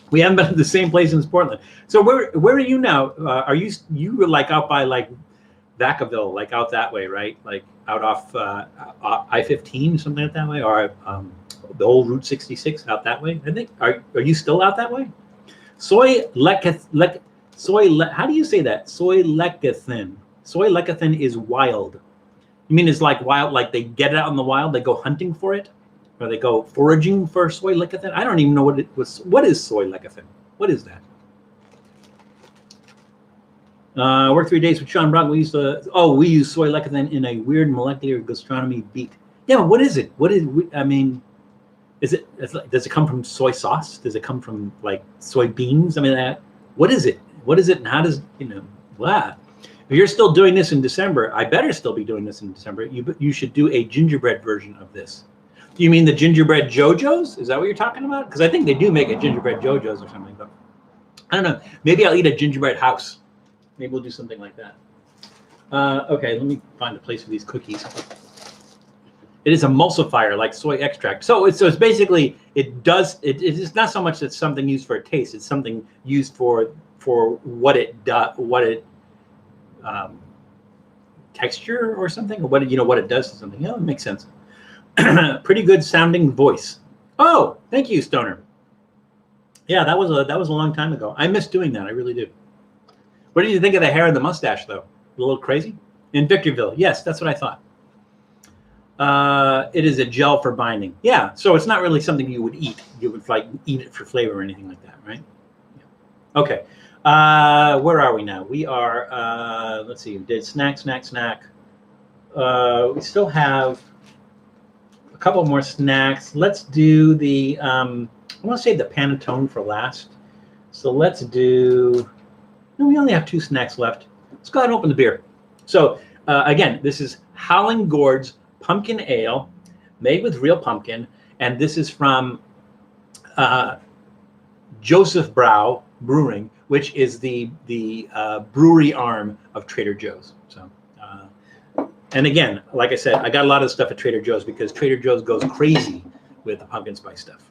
We haven't been at the same place in Portland. So where are you now? Are you were like out by like Vacaville, like out that way, right? Like out off I-15, something like that way, or the old Route 66 out that way. I think. Are you still out that way? How do you say that? Soy lecithin. Soy lecithin is wild. You mean it's like wild, like they get it out in the wild, they go hunting for it? Or they go foraging for soy lecithin? I don't even know what it was. What is soy lecithin? What is that? Worked 3 days with Sean Brock. We use soy lecithin in a weird molecular gastronomy beat. Yeah, but what is it? I mean, does it come from soy sauce? Does it come from like soybeans? I mean, what is it? What is it? And how does, wow. If you're still doing this in December, I better still be doing this in December. You should do a gingerbread version of this. Do you mean the gingerbread JoJos? Is that what you're talking about? Because I think they do make a gingerbread JoJos or something. But I don't know. Maybe I'll eat a gingerbread house. Maybe we'll do something like that. Okay, let me find a place for these cookies. It is emulsifier like soy extract. So it's basically it's not so much that it's something used for a taste. It's something used for what it does, texture or something, or what it does to something. Yeah, it makes sense. Pretty good sounding voice. Oh, thank you, Stoner. Yeah, that was a long time ago. I miss doing that. I really do. What did you think of the hair and the mustache, though? A little crazy. In Victorville. Yes, that's what I thought. It is a gel for binding. Yeah, so it's not really something you would eat. You would like eat it for flavor or anything like that, right? Yeah. Okay. Where are we now? We are, let's see, we did snack. We still have a couple more snacks. Let's do the, I want to save the Panettone for last. So let's do, no, we only have 2 snacks left. Let's go ahead and open the beer. So again, this is Howling Gourds Pumpkin Ale, made with real pumpkin. And this is from Joseph Brow Brewing, which is the brewery arm of Trader Joe's. So, and again, like I said, I got a lot of stuff at Trader Joe's because Trader Joe's goes crazy with the pumpkin spice stuff.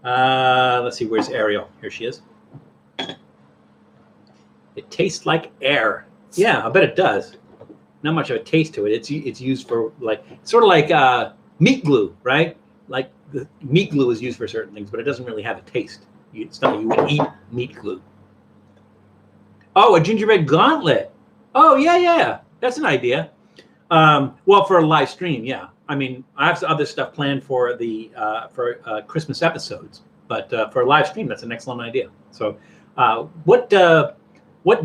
Let's see, where's Ariel? Here she is. It tastes like air. Yeah, I bet it does. Not much of a taste to it. It's used for like sort of like meat glue, right? Like the meat glue is used for certain things, but it doesn't really have a taste. It's not like you would eat meat glue. Oh, a gingerbread gauntlet. Oh yeah, that's an idea. Well, for a live stream, yeah. I mean, I have some other stuff planned for the Christmas episodes, but for a live stream, that's an excellent idea. So, what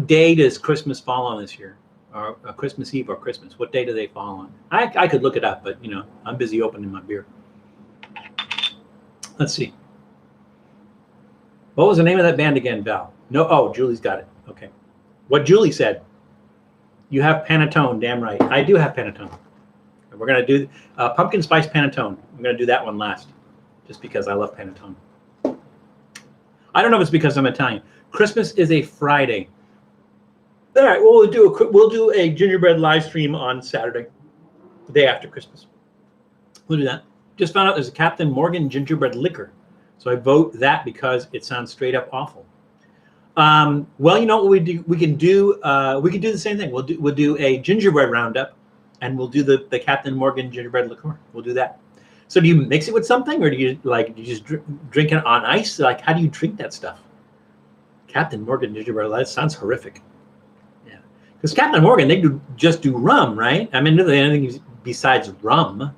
day does Christmas fall on this year? Or Christmas Eve or Christmas? What day do they fall on? I could look it up, but I'm busy opening my beer. Let's see. What was the name of that band again, Val? No, oh, Julie's got it. Okay. What Julie said. You have Panettone, damn right. I do have Panettone. We're going to do Pumpkin Spice Panettone. I'm going to do that one last, just because I love Panettone. I don't know if it's because I'm Italian. Christmas is a Friday. All right, well, we'll do a gingerbread live stream on Saturday, the day after Christmas. We'll do that. Just found out there's a Captain Morgan gingerbread liquor, so I vote that because it sounds straight up awful. Well, you know what we do? We can do the same thing. We'll do a gingerbread roundup, and we'll do the Captain Morgan gingerbread liqueur. We'll do that. So do you mix it with something, or do you just drink it on ice? Like, how do you drink that stuff? Captain Morgan gingerbread. That sounds horrific. Yeah, because Captain Morgan, they just do rum, right? I mean, anything besides rum.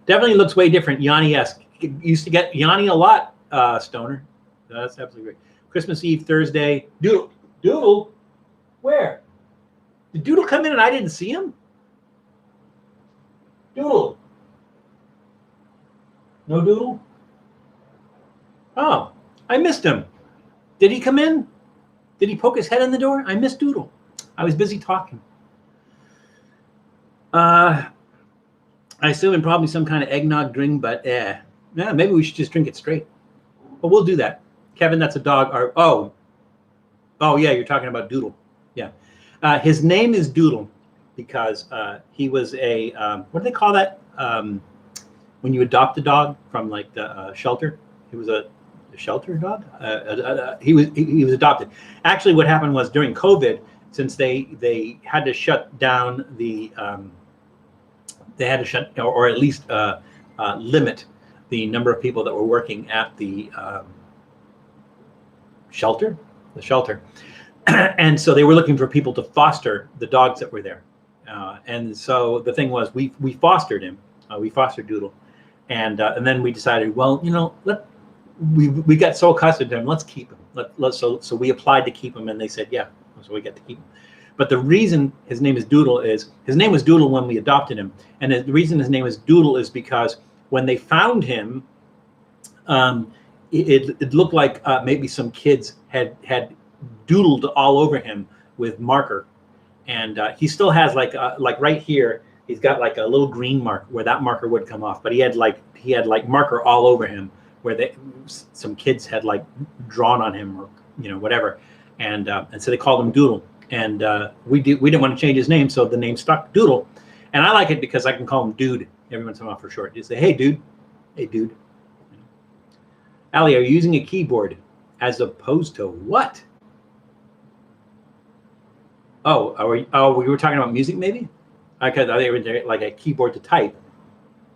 Definitely looks way different. Yanni-esque. Used to get Yanni a lot, Stoner. That's absolutely great. Christmas Eve, Thursday. Doodle? Where? Did Doodle come in and I didn't see him? Doodle. No Doodle? Oh, I missed him. Did he come in? Did he poke his head in the door? I missed Doodle. I was busy talking. I assume in probably some kind of eggnog drink, but yeah, maybe we should just drink it straight. But we'll do that. Kevin, that's a dog. Oh yeah, you're talking about Doodle. Yeah, his name is Doodle because he was a what do they call that when you adopt a dog from like the shelter? He was a shelter dog. He was adopted. Actually, what happened was during COVID, since they had to shut down the they had to shut or at least limit the number of people that were working at the shelter, and so they were looking for people to foster the dogs that were there. And so the thing was, we fostered him, we fostered Doodle, and then we decided, well, we got so accustomed to him, let's keep him. So we applied to keep him, and they said, yeah, so we got to keep him. But the reason his name is Doodle is his name was Doodle when we adopted him, and the reason his name is Doodle is because when they found him, it looked like maybe some kids had doodled all over him with marker, and he still has like right here, he's got like a little green mark where that marker would come off, but he had like marker all over him where some kids had like drawn on him or whatever, and so they called him Doodle, and we didn't want to change his name, so the name stuck, Doodle, and I like it because I can call him Dude every once in a while for short. Just say, hey dude. Allie, are you using a keyboard as opposed to what? Oh, we were talking about music maybe? I thought they were like a keyboard to type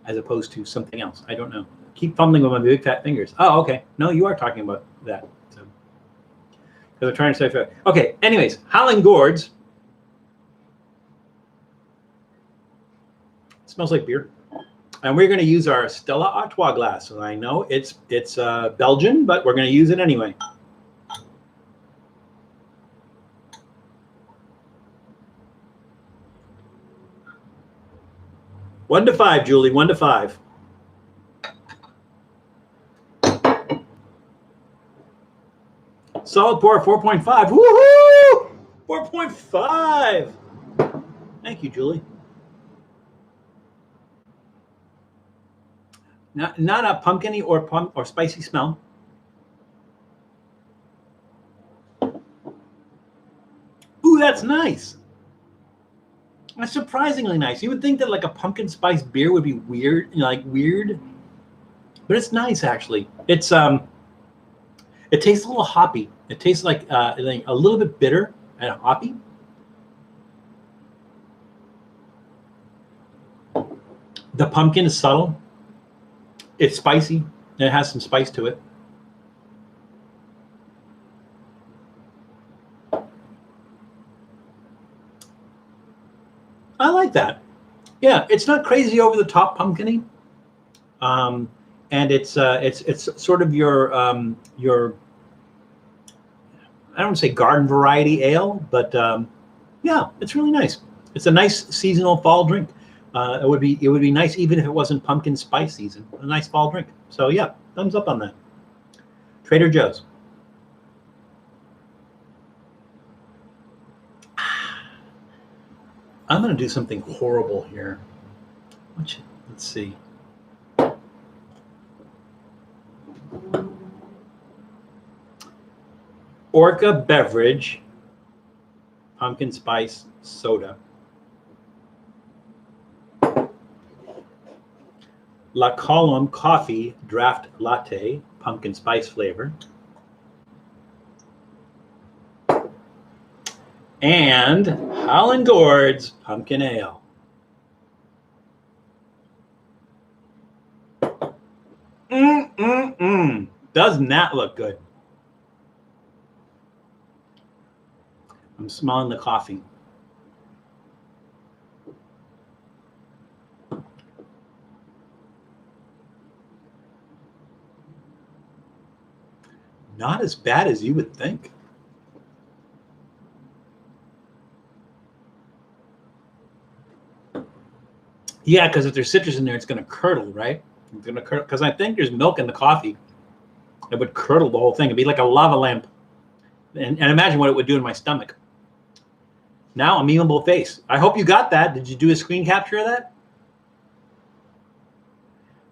as opposed to something else. I don't know. Keep fumbling with my big fat fingers. Oh, okay. No, you are talking about that. So, Because I'm trying to say, okay. Anyways, Howling Gourds. It smells like beer. And we're going to use our Stella Artois glass. And I know it's Belgian, but we're going to use it anyway. One to five, Julie. 1 to 5. Solid pour 4.5. Woohoo! 4.5. Thank you, Julie. Not a pumpkin-y or spicy smell. Ooh, that's nice. That's surprisingly nice. You would think that like a pumpkin spice beer would be weird, weird, but it's nice actually. It's it tastes a little hoppy. It tastes like a little bit bitter and hoppy. The pumpkin is subtle. It's spicy. It has some spice to it. I like that. Yeah, it's not crazy over the top pumpkin-y. And it's sort of your I don't want to say garden variety ale, but yeah, it's really nice. It's a nice seasonal fall drink. It would be nice even if it wasn't pumpkin spice season. A nice fall drink. So yeah, thumbs up on that. Trader Joe's. I'm going to do something horrible here. Let's see. Orca Beverage pumpkin spice soda. Colombe Coffee draft latte pumpkin spice flavor. And Howling Gourds pumpkin ale. Doesn't that look good? I'm smelling the coffee. Not as bad as you would think. Yeah, because if there's citrus in there, it's going to curdle, right? It's going to curdle because I think there's milk in the coffee. It would curdle the whole thing. It'd be like a lava lamp. And imagine what it would do in my stomach. Now, a memeable face. I hope you got that. Did you do a screen capture of that?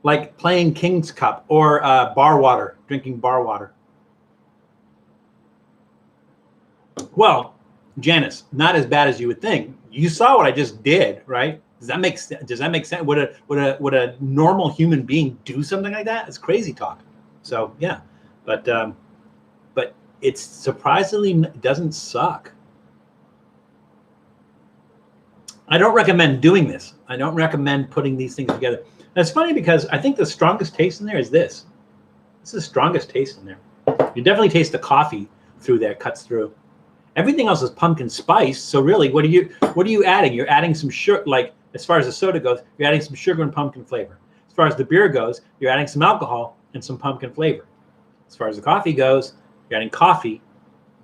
Like playing King's Cup or bar water, drinking bar water. Well, Janice, not as bad as you would think. You saw what I just did, right? Does that make sense? Does that make sense? Would a normal human being do something like that? It's crazy talk. So yeah, but it's surprisingly doesn't suck. I don't recommend doing this. I don't recommend putting these things together. And it's funny because I think the strongest taste in there is this. This is the strongest taste in there. You definitely taste the coffee through there, cuts through. Everything else is pumpkin spice. So really, what are you adding? You're adding some sugar. Like as far as the soda goes, you're adding some sugar and pumpkin flavor. As far as the beer goes, you're adding some alcohol and some pumpkin flavor. As far as the coffee goes, you're adding coffee,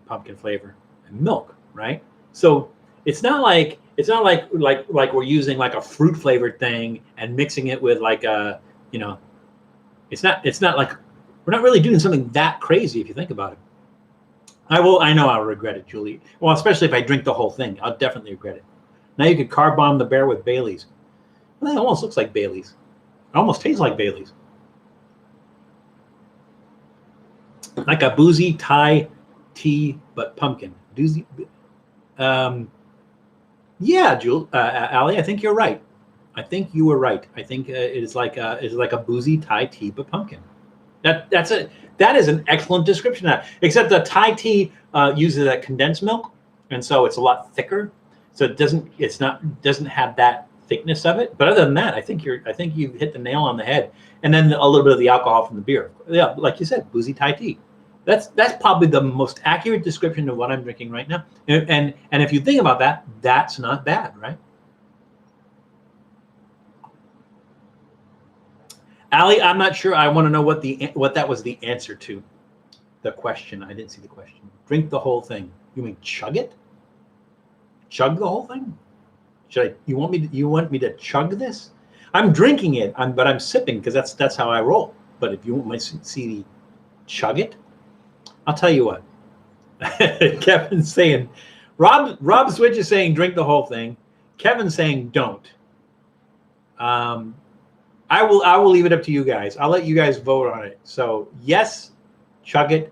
pumpkin flavor, and milk. Right. So it's not like we're using like a fruit flavored thing and mixing it with like a it's not like we're not really doing something that crazy if you think about it. I know I'll regret it, Julie. Well, especially if I drink the whole thing, I'll definitely regret it. Now you could carb bomb the bear with Baileys. Well, that almost looks like Baileys. It almost tastes like Baileys. Like a boozy Thai tea, but pumpkin. Yeah, Allie, I think you're right. I think you were right. I think it is like a boozy Thai tea, but pumpkin. That is an excellent description of that. Except the Thai tea uses that condensed milk, and so it's a lot thicker. So it doesn't have that thickness of it. But other than that, I think you've hit the nail on the head. And then a little bit of the alcohol from the beer. Yeah, like you said, boozy Thai tea. That's probably the most accurate description of what I'm drinking right now. And if you think about that, that's not bad, right? Allie, I'm not sure. I want to know what that was the answer to the question. I didn't see the question. Drink the whole thing. You mean chug it? Chug the whole thing? You want me to chug this? I'm drinking it, but I'm sipping because that's how I roll. But if you want me to see the chug it, I'll tell you what. Kevin's saying, Rob Switch is saying drink the whole thing. Kevin's saying don't. I will leave it up to you guys. I'll let you guys vote on it. So yes, chug it.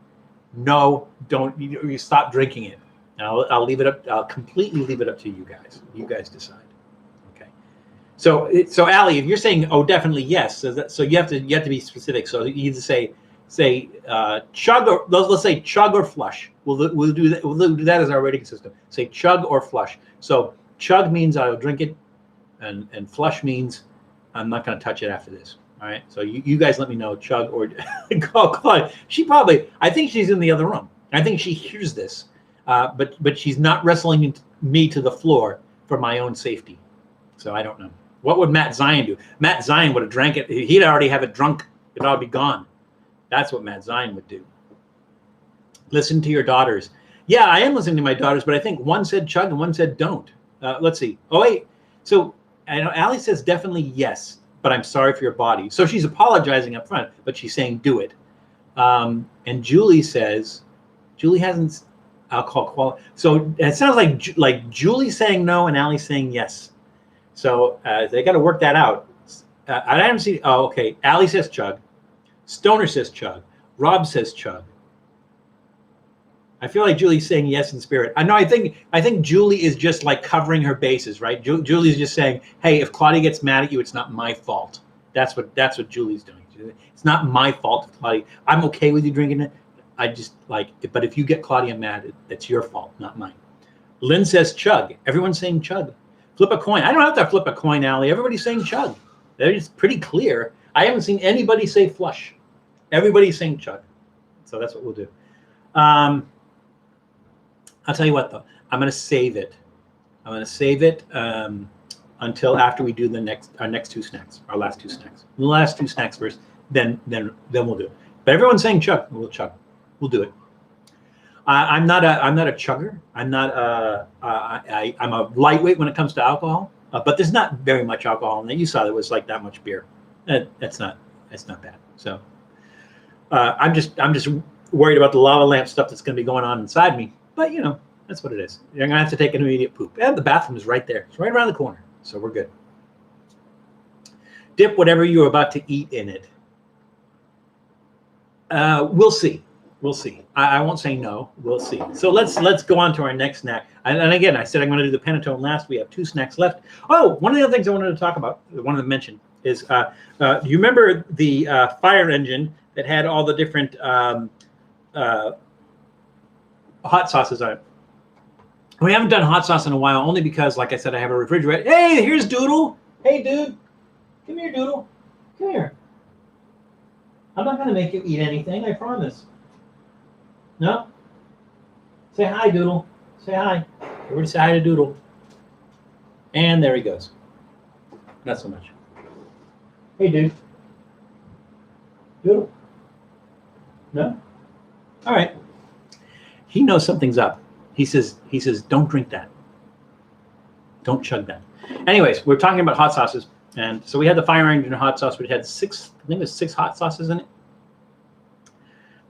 No, don't. You stop drinking it. I'll leave it up. I'll completely leave it up to you guys. You guys decide. Okay. So Allie, if you're saying definitely yes, so you have to be specific. So you either say chug or let's say chug or flush. We'll do that. We'll do that as our rating system. Say chug or flush. So chug means I'll drink it, and flush means I'm not going to touch it after this. All right. So you guys let me know, chug or call Claudia. I think she's in the other room. I think she hears this, but she's not wrestling me to the floor for my own safety. So I don't know. What would Matt Zion do? Matt Zion would have drank it. He'd already have it drunk. It'd all be gone. That's what Matt Zion would do. Listen to your daughters. Yeah, I am listening to my daughters, but I think one said chug and one said don't. Let's see. Oh, wait. So I know Allie says definitely yes, but I'm sorry for your body. So she's apologizing up front, but she's saying do it. And Julie says, Julie hasn't alcohol quality. So it sounds like Julie saying no and Allie saying yes. So they got to work that out. I haven't seen. Oh, okay. Allie says chug. Stoner says chug. Rob says chug. I feel like Julie's saying yes in spirit. I know. I think Julie is just like covering her bases, right? Julie's just saying, "Hey, if Claudia gets mad at you, it's not my fault." That's what Julie's doing. It's not my fault, Claudia. I'm okay with you drinking it. I just but if you get Claudia mad, that's your fault, not mine. Lynn says chug. Everyone's saying chug. Flip a coin. I don't have to flip a coin, Allie. Everybody's saying chug. It's pretty clear. I haven't seen anybody say flush. Everybody's saying chug. So that's what we'll do. I'll tell you what, though. I'm going to save it. I'm going to save it until after we do our next two snacks, our last two snacks. The last two snacks first, then we'll do it. But everyone's saying chug. We'll chug. We'll do it. I'm not a chugger. I'm a lightweight when it comes to alcohol. But there's not very much alcohol in it. You saw there was like that much beer. That's not bad. So I'm just worried about the lava lamp stuff that's going to be going on inside me. But that's what it is. You're going to have to take an immediate poop. And the bathroom is right there. It's right around the corner. So we're good. Dip whatever you're about to eat in it. We'll see. We'll see. I won't say no. We'll see. So let's go on to our next snack. And again, I said I'm going to do the Panettone last. We have two snacks left. Oh, one of the other things I wanted to talk about, I wanted to mention, is you remember the fire engine that had all the different hot sauces on it? We haven't done hot sauce in a while, only because, like I said, I have a refrigerator. Hey, here's Doodle. Hey, dude. Come here, Doodle. Come here. I'm not going to make you eat anything, I promise. No? Say hi, Doodle. Say hi. Everybody say hi to Doodle. And there he goes. Not so much. Hey, dude. Doodle. No? All right. He knows something's up. He says, don't drink that. Don't chug that. Anyways, we're talking about hot sauces. And so we had the fire engine hot sauce, which had six hot sauces in it.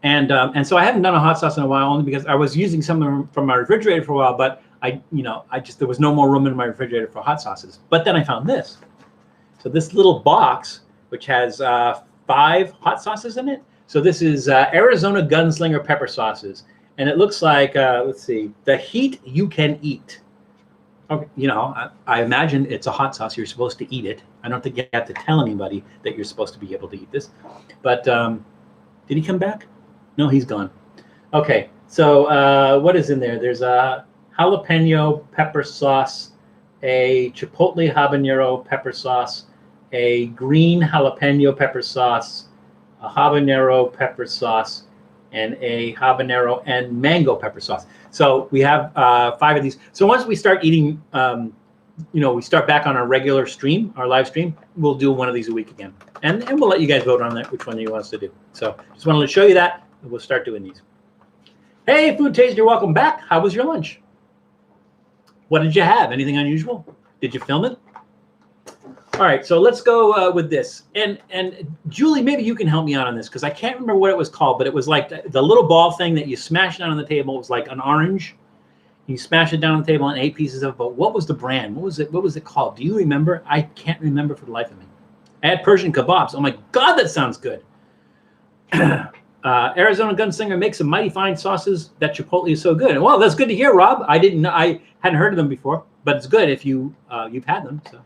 And so I haven't done a hot sauce in a while, only because I was using some from my refrigerator for a while, but there was no more room in my refrigerator for hot sauces. But then I found this. So this little box, which has 5 hot sauces in it. So this is Arizona Gunslinger pepper sauces. And it looks like, let's see, the heat you can eat. Okay, I imagine it's a hot sauce. You're supposed to eat it. I don't think you have to tell anybody that you're supposed to be able to eat this. But did he come back? No, he's gone. Okay, so what is in there? There's a jalapeno pepper sauce, a chipotle habanero pepper sauce, a green jalapeno pepper sauce, a habanero pepper sauce, and a habanero and mango pepper sauce. So we have 5 of these. So once we start eating, we start back on our regular stream, our live stream, we'll do one of these a week again. And we'll let you guys vote on that, which one you want us to do. So just wanted to show you that, and we'll start doing these. Hey, Food Taster, welcome back. How was your lunch? What did you have? Anything unusual? Did you film it? All right, so let's go with this. And Julie, maybe you can help me out on this because I can't remember what it was called, but it was like the little ball thing that you smash down on the table. It was like an orange. You smash it down on the table and 8 pieces of it. But what was the brand? What was it called? Do you remember? I can't remember for the life of me. I had Persian kebabs. Oh my God, that sounds good. Arizona Gunslinger makes some mighty fine sauces. That Chipotle is so good. Well, that's good to hear, Rob. I hadn't heard of them before, but it's good if you've had them. So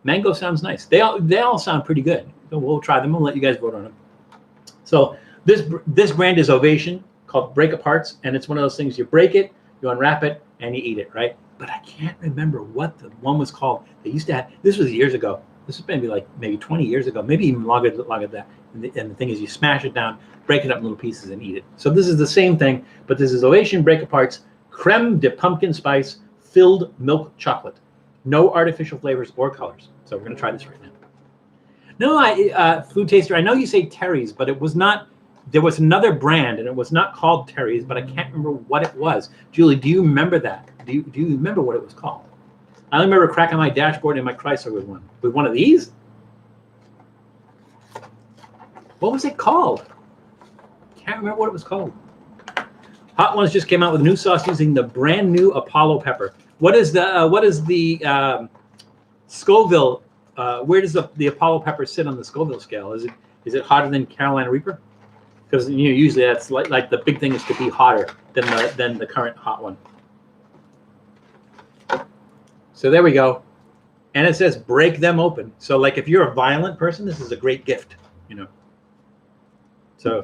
mango sounds nice. They all sound pretty good. So we'll try them. We'll let you guys vote on them. So this brand is Ovation, called Break Aparts, and it's one of those things you break it, you unwrap it, and you eat it, right? But I can't remember what the one was called. They used to have. This was years ago. This was maybe 20 years ago, maybe even longer than that. And the thing is, you smash it down, break it up in little pieces, and eat it. So this is the same thing, but this is Ovation Break Aparts Creme de Pumpkin Spice Filled Milk Chocolate. No artificial flavors or colors. So we're going to try this right now. No, Food Taster, I know you say Terry's, but it was not. There was another brand, and it was not called Terry's, but I can't remember what it was. Julie, do you remember that? Do you remember what it was called? I remember cracking my dashboard in my Chrysler with one. With one of these? What was it called? Can't remember what it was called. Hot Ones just came out with a new sauce using the brand new Apollo pepper. What is the Scoville? Where does the Apollo pepper sit on the Scoville scale? Is it hotter than Carolina Reaper? Because usually that's like the big thing is to be hotter than the current hot one. So there we go. And it says break them open. So like if you're a violent person, this is a great gift, So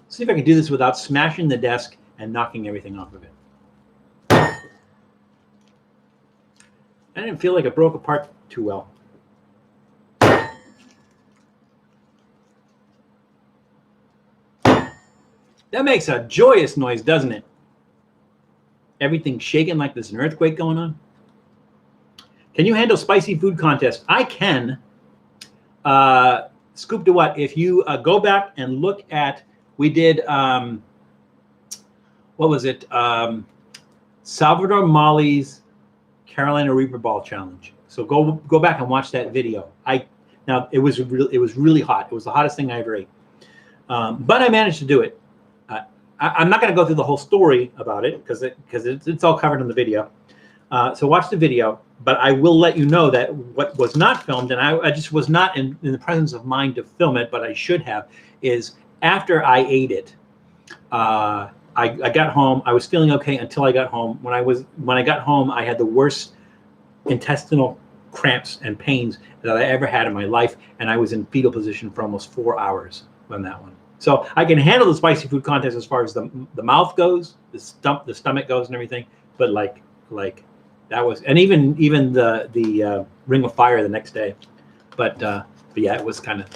see if I can do this without smashing the desk and knocking everything off of it. I didn't feel like it broke apart too well. That makes a joyous noise, doesn't it? Everything's shaking like there's an earthquake going on. Can you handle spicy food contest? I can. Scoop to what? If you go back and look at, we did, what was it? Salvador Molly's Carolina Reaper Ball Challenge. So go back and watch that video. Now it was really hot. It was the hottest thing I ever ate. But I managed to do it. I'm not going to go through the whole story about it because it's all covered in the video. So watch the video, but I will let you know that what was not filmed, and I just was not in the presence of mind to film it, but I should have, is after I ate it, I got home. I was feeling okay until I got home. When I got home, I had the worst intestinal cramps and pains that I ever had in my life, and I was in fetal position for almost 4 hours on that one. So I can handle the spicy food contest as far as the mouth goes, the stomach goes, and everything. But like that was, and even the Ring of Fire the next day. But yeah, it was kind of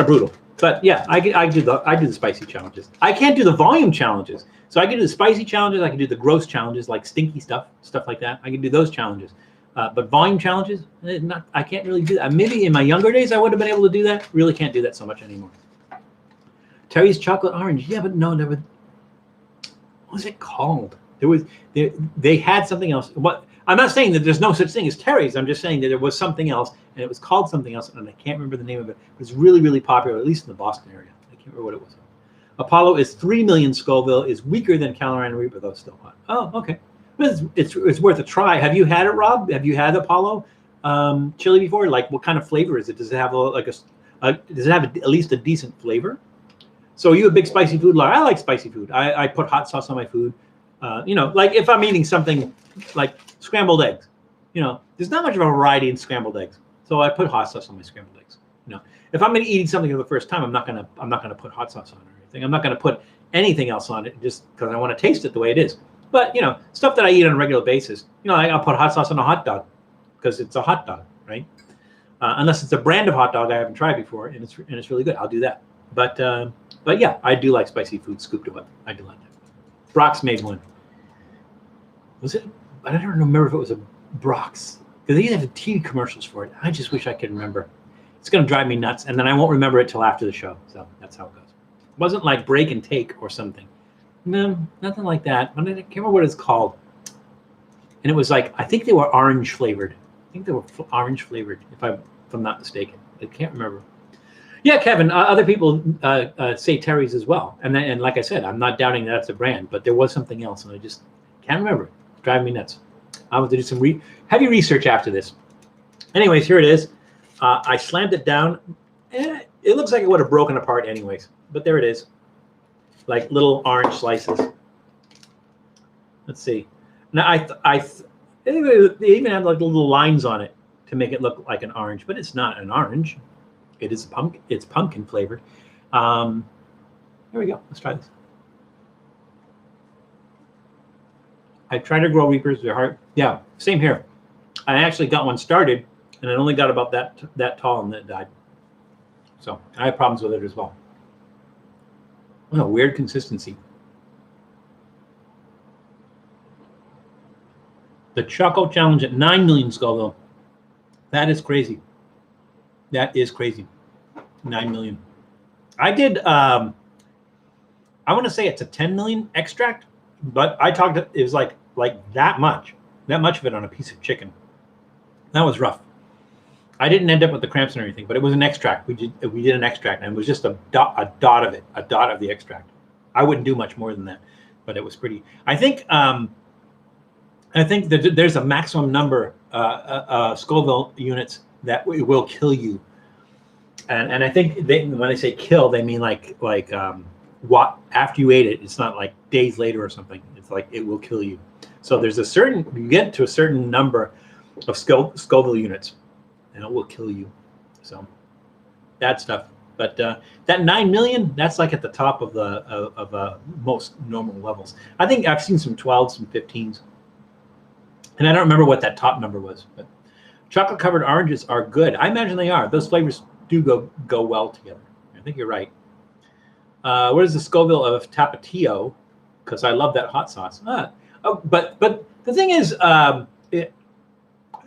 brutal. But yeah, I do the spicy challenges. I can't do the volume challenges. So I can do the spicy challenges. I can do the gross challenges like stinky stuff like that. I can do those challenges. But volume challenges, I can't really do that. Maybe in my younger days I would have been able to do that. Really can't do that so much anymore. Terry's chocolate orange. Yeah, but no, never. What was it called? They had something else. What I'm not saying that there's no such thing as Terry's. I'm just saying that there was something else, and it was called something else, and I can't remember the name of it. It was really, really popular, at least in the Boston area. I can't remember what it was. Apollo is 3 million Scoville. Is weaker than Carolina Reaper, though still hot. Oh, okay. But it's worth a try. Have you had it, Rob? Have you had Apollo chili before? Like, what kind of flavor is it? Does it have does it have at least a decent flavor? So are you a big spicy food lover? I like spicy food. I put hot sauce on my food. Like if I'm eating something like scrambled eggs, there's not much of a variety in scrambled eggs. So I put hot sauce on my scrambled eggs. If I'm eating something for the first time, I'm not gonna put hot sauce on it or anything. I'm not gonna put anything else on it just because I want to taste it the way it is. But stuff that I eat on a regular basis, I'll put hot sauce on a hot dog because it's a hot dog, right? Unless it's a brand of hot dog I haven't tried before and it's really good, I'll do that. But yeah, I do like spicy food scooped away. I do like that. Brock's made one. Was it? I don't remember if it was a Brock's, because they used to have TV commercials for it. I just wish I could remember. It's going to drive me nuts, and then I won't remember it till after the show. So that's how it goes. It wasn't like Break and Take or something. No, nothing like that. I can't remember what it's called. And it was like, I think they were orange flavored. I think they were orange flavored, if I'm not mistaken. I can't remember. Yeah, Kevin. Other people say Terry's as well, and like I said, I'm not doubting that's a brand, but there was something else, and I just can't remember. It's driving me nuts. I have to do some heavy research after this. Anyways, here it is. I slammed it down. It looks like it would have broken apart anyways, but there it is. Like little orange slices. Let's see. Now they even have like little lines on it to make it look like an orange, but it's not an orange. It is pumpkin. It's pumpkin flavored. Here we go. Let's try this. I try to grow Reapers. They're hard. Yeah, same here. I actually got one started, and it only got about that tall, and then it died. So I have problems with it as well. What a weird consistency. The Choco Challenge at 9 million Scoville. That is crazy. That is crazy. 9 million. I did, I want to say it's a 10 million extract, but it was like that much of it on a piece of chicken. That was rough. I didn't end up with the cramps and everything, but it was an extract. We did an extract, and it was just a dot of it, a dot of the extract. I wouldn't do much more than that, but it was pretty. I think that there's a maximum number Scoville units that will kill you, and I think when they say kill, they mean like what after you ate it. It's not like days later or something. It's like it will kill you. So there's you get to a certain number of Scoville units, and it will kill you. So bad stuff. But that 9 million, that's like at the top of the most normal levels. I think I've seen some 12s, some 15s, and I don't remember what that top number was. But chocolate covered oranges are good. I imagine they are. Those flavors do go well together. I think you're right. What is the Scoville of Tapatio? Because I love that hot sauce. But the thing is, what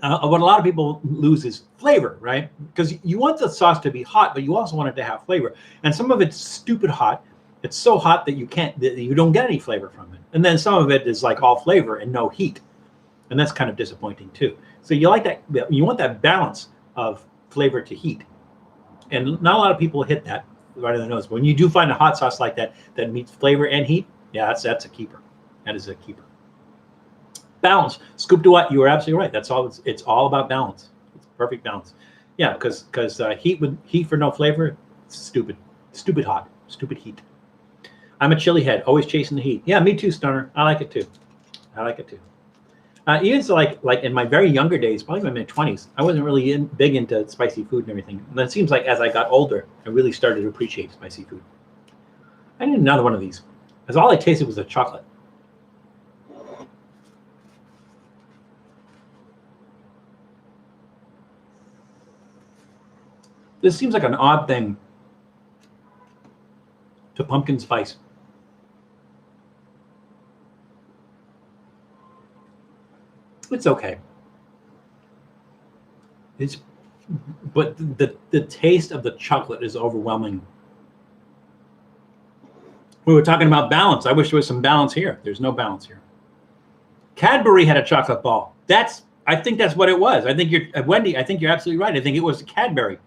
a lot of people lose is flavor, right? Because you want the sauce to be hot, but you also want it to have flavor. And some of it's stupid hot. It's so hot that you don't get any flavor from it. And then some of it is like all flavor and no heat, and that's kind of disappointing too. So you like that. You want that balance of flavor to heat, and not a lot of people hit that right on the nose. But when you do find a hot sauce like that meets flavor and heat, yeah, that's a keeper. That is a keeper. Balance. Scoop to what? You are absolutely right. That's all. It's all about balance. It's perfect balance. Yeah, because heat for no flavor, it's stupid. Stupid hot. Stupid heat. I'm a chili head, always chasing the heat. Yeah, me too, Stoner. I like it too. Even so, like in my very younger days, probably my mid-20s, I wasn't really big into spicy food and everything. And it seems like as I got older, I really started to appreciate spicy food. I need another one of these, because all I tasted was the chocolate. This seems like an odd thing to pumpkin spice. It's okay. But the taste of the chocolate is overwhelming. We were talking about balance. I wish there was some balance here. There's no balance here. Cadbury had a chocolate ball. I think that's what it was. I think Wendy, I think you're absolutely right. I think it was Cadbury,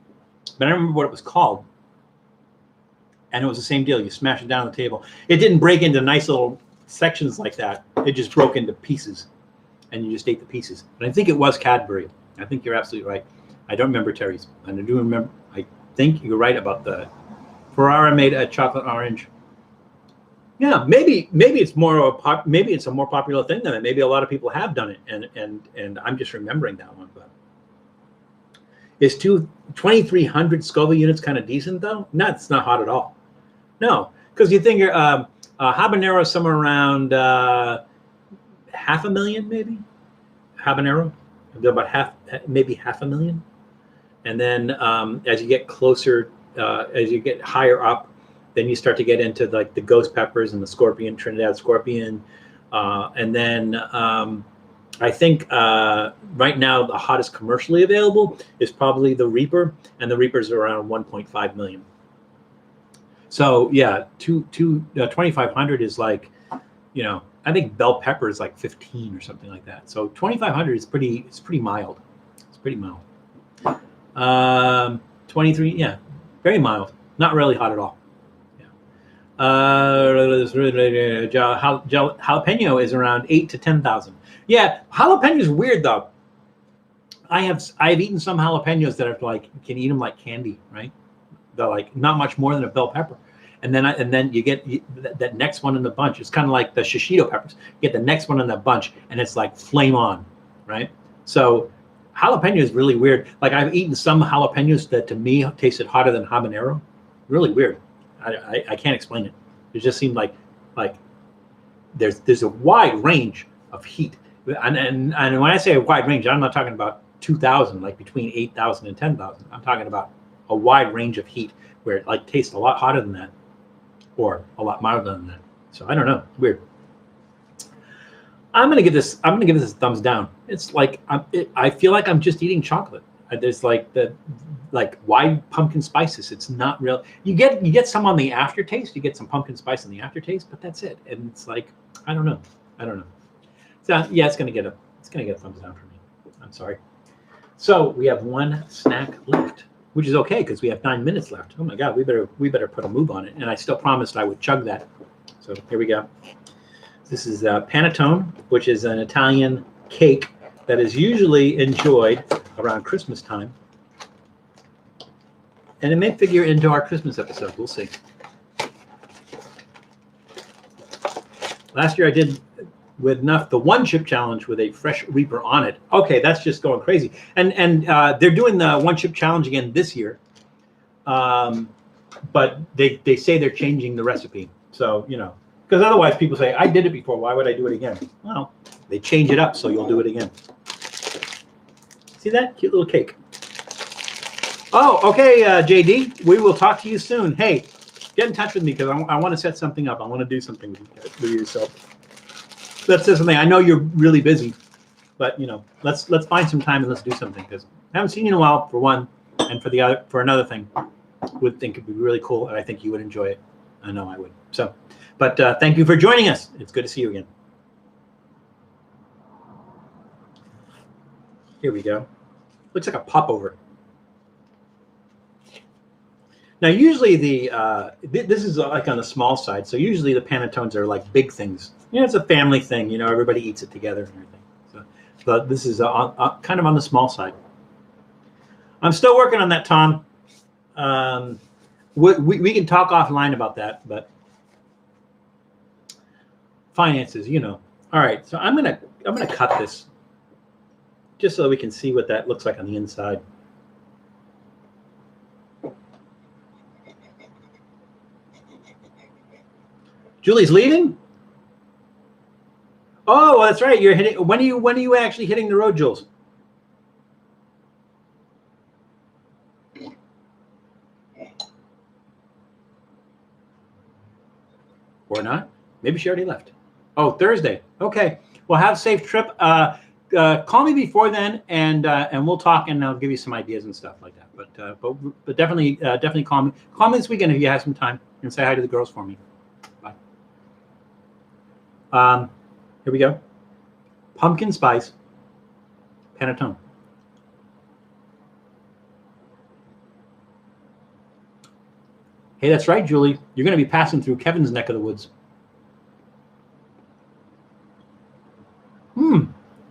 but I don't remember what it was called. And it was the same deal. You smash it down on the table. It didn't break into nice little sections like that. It just broke into pieces, and you just ate the pieces. But I think it was Cadbury. I think you're absolutely right. I don't remember Terry's. And I do remember. I think you're right about the Ferrara made a chocolate orange. Yeah, maybe it's maybe it's a more popular thing than that. Maybe a lot of people have done it, and I'm just remembering that one. But is 2,300 Scoville units kind of decent though? No, it's not hot at all. No, because you think your habanero is somewhere around 500,000, maybe habanero, about maybe 500,000, and then as you get closer, as you get higher up, Then you start to get into like the ghost peppers and the scorpion, Trinidad scorpion. And then I think right now the hottest commercially available is probably the Reaper, and the Reaper's around 1.5 million. So yeah, 2,500 is like, you know, I think bell pepper is like 15 or something like that. So 2,500 is pretty. It's pretty mild. It's pretty mild. 23, yeah, very mild. Not really hot at all. Yeah. Jalapeno is around 8 to 10,000. Yeah, jalapeno is weird though. I've eaten some jalapenos that are like, you can eat them like candy, right? They're like not much more than a bell pepper. And then you get that next one in the bunch. It's kind of like the shishito peppers. You get the next one in the bunch, and it's like flame on, right? So jalapeno is really weird. Like I've eaten some jalapenos that to me tasted hotter than habanero. Really weird. I can't explain it. It just seemed like there's a wide range of heat. And when I say a wide range, I'm not talking about 2,000, like between 8,000 and 10,000. I'm talking about a wide range of heat where it like tastes a lot hotter than that, or a lot milder than that. So I don't know. Weird. I'm gonna give this a thumbs down. It's like I feel like I'm just eating chocolate. There's like wide pumpkin spices. It's not real. You get some on the aftertaste. You get some pumpkin spice on the aftertaste, but that's it. And it's like I don't know. So yeah, it's gonna get a thumbs down for me. I'm sorry. So we have one snack left, which is okay because we have 9 minutes left. Oh my God, we better put a move on it. And I still promised I would chug that. So here we go. This is Panettone, which is an Italian cake that is usually enjoyed around Christmas time. And it may figure into our Christmas episode. We'll see. Last year I did with enough the one chip challenge with a fresh Reaper on it. Okay, that's just going crazy. And they're doing the one chip challenge again this year. But they say they're changing the recipe. So, you know, because otherwise people say, I did it before, why would I do it again? Well, they change it up, so you'll do it again. See that? Cute little cake. Oh, okay, JD, we will talk to you soon. Hey, get in touch with me because I want to set something up. I want to do something with you. So let's do something. I know you're really busy, but you know, let's find some time and let's do something because I haven't seen you in a while for one, and for another thing, would think it'd be really cool, and I think you would enjoy it. I know I would. So, but thank you for joining us. It's good to see you again. Here we go. Looks like a popover. Now, usually this is like on the small side. So usually the Panettones are like big things. You know, it's a family thing. You know, everybody eats it together and everything. So this is kind of on the small side. I'm still working on that, Tom. We can talk offline about that, but finances, you know. All right, so I'm gonna cut this just so we can see what that looks like on the inside. Julie's leaving? Oh, well, that's right. You're hitting. When are you actually hitting the road, Jules? Or not? Maybe she already left. Oh, Thursday. Okay. Well, have a safe trip. Call me before then, and we'll talk, and I'll give you some ideas and stuff like that. But definitely call me. Call me this weekend if you have some time, and say hi to the girls for me. Bye. Here we go. Pumpkin spice Panettone. Hey, that's right, Julie. You're going to be passing through Kevin's neck of the woods.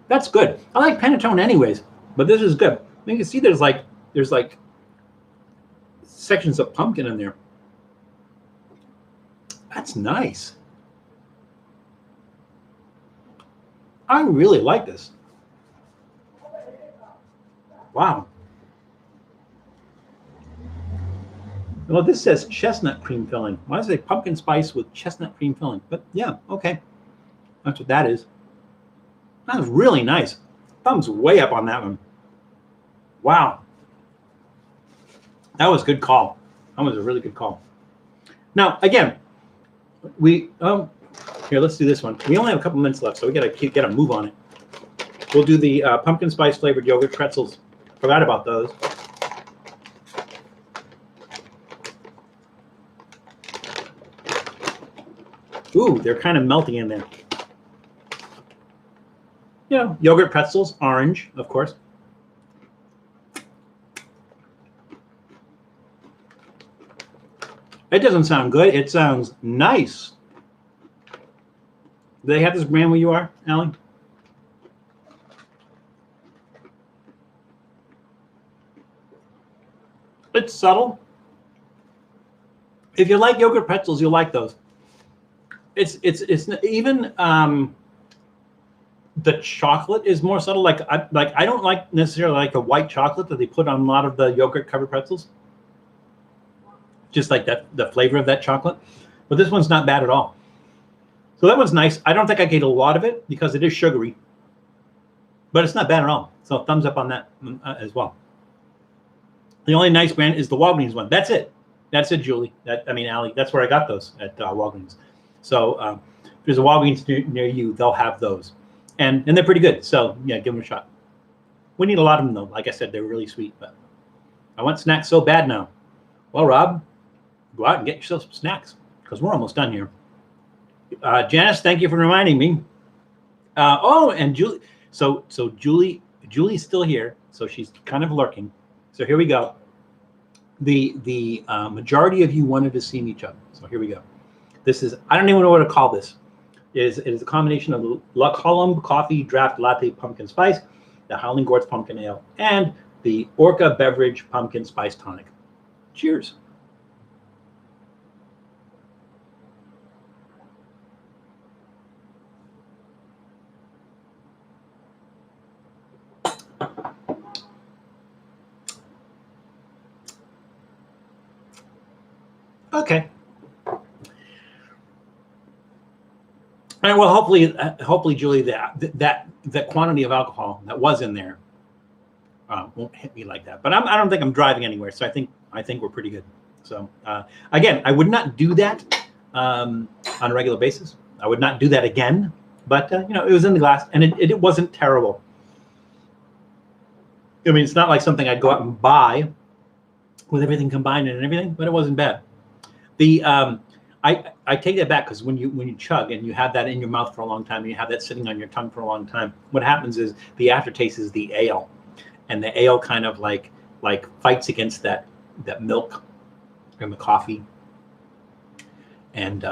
That's good. I like Panettone anyways, but this is good. You can see there's like sections of pumpkin in there. That's nice. I really like this. Wow. Well, this says chestnut cream filling. Why does it say pumpkin spice with chestnut cream filling? But yeah, okay. That's what that is. That was really nice. Thumbs way up on that one. Wow. That was a good call. That was a really good call. Now, again, here, let's do this one. We only have a couple minutes left, so we gotta move on it. We'll do the pumpkin spice flavored yogurt pretzels. Forgot about those. Ooh, they're kind of melting in there. Yeah, yogurt pretzels, orange, of course. It doesn't sound good. It sounds nice. Do they have this brand where you are, Allie? It's subtle. If you like yogurt pretzels, you'll like those. It's even the chocolate is more subtle. I don't like necessarily like the white chocolate that they put on a lot of the yogurt covered pretzels. Just like that, the flavor of that chocolate. But this one's not bad at all. So that one's nice. I don't think I get a lot of it because it is sugary, but it's not bad at all. So thumbs up on that as well. The only nice brand is the Walgreens one. That's it. That's it, Julie. Allie, that's where I got those at Walgreens. So if there's a Walgreens near you, they'll have those. And they're pretty good. So yeah, give them a shot. We need a lot of them though. Like I said, they're really sweet, but I want snacks so bad now. Well, Rob, go out and get yourself some snacks because we're almost done here. Janice, thank you for reminding me. And Julie. So Julie's still here. So she's kind of lurking. So here we go. The majority of you wanted to see me chug. So here we go. This is, I don't even know what to call this. It is a combination of La Colombe Coffee Draft Latte Pumpkin Spice, the Howling Gourds Pumpkin Ale, and the Orca Beverage Pumpkin Spice Tonic. Cheers. Okay. All right, well, hopefully, Julie, that quantity of alcohol that was in there won't hit me like that. But I don't think I'm driving anywhere, so I think we're pretty good. So again, I would not do that on a regular basis. I would not do that again. But it was in the glass, and it wasn't terrible. I mean, it's not like something I'd go out and buy with everything combined and everything, but it wasn't bad. I take that back because when you chug and you have that in your mouth for a long time and you have that sitting on your tongue for a long time, what happens is the aftertaste is the ale, and the ale kind of like fights against that milk and the coffee, and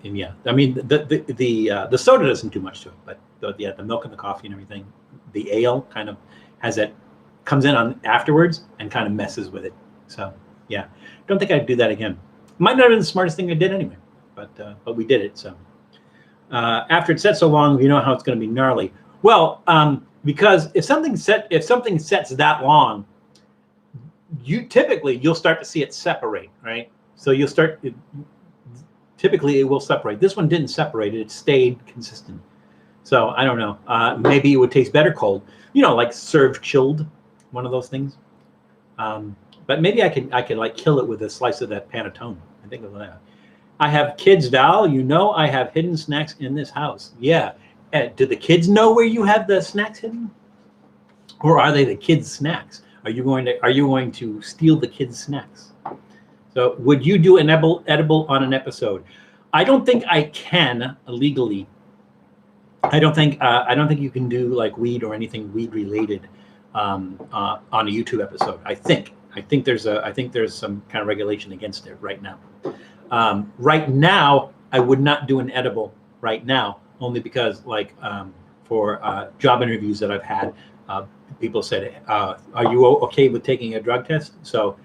yeah, I mean the soda doesn't do much to it, but the milk and the coffee and everything, the ale kind of comes in on afterwards and kind of messes with it. So yeah, don't think I'd do that again. Might not have been the smartest thing I did anyway, but we did it. So after it sets so long, you know how it's going to be gnarly. Well, because if something sets that long, you'll start to see it separate, right? So typically it will separate. This one didn't separate; it stayed consistent. So I don't know. Maybe it would taste better cold. Like served chilled, one of those things. But maybe I could like kill it with a slice of that panettone. I think of that. I have kids, Val. I have hidden snacks in this house. Yeah. Do the kids know where you have the snacks hidden, or are they the kids' snacks? Are you going to steal the kids' snacks? So, would you do an edible on an episode? I don't think I can legally. I don't think you can do like weed or anything weed related on a YouTube episode. I think there's some kind of regulation against it right now. Right now, I would not do an edible right now, only because for job interviews that I've had, people said, "Are you okay with taking a drug test?" So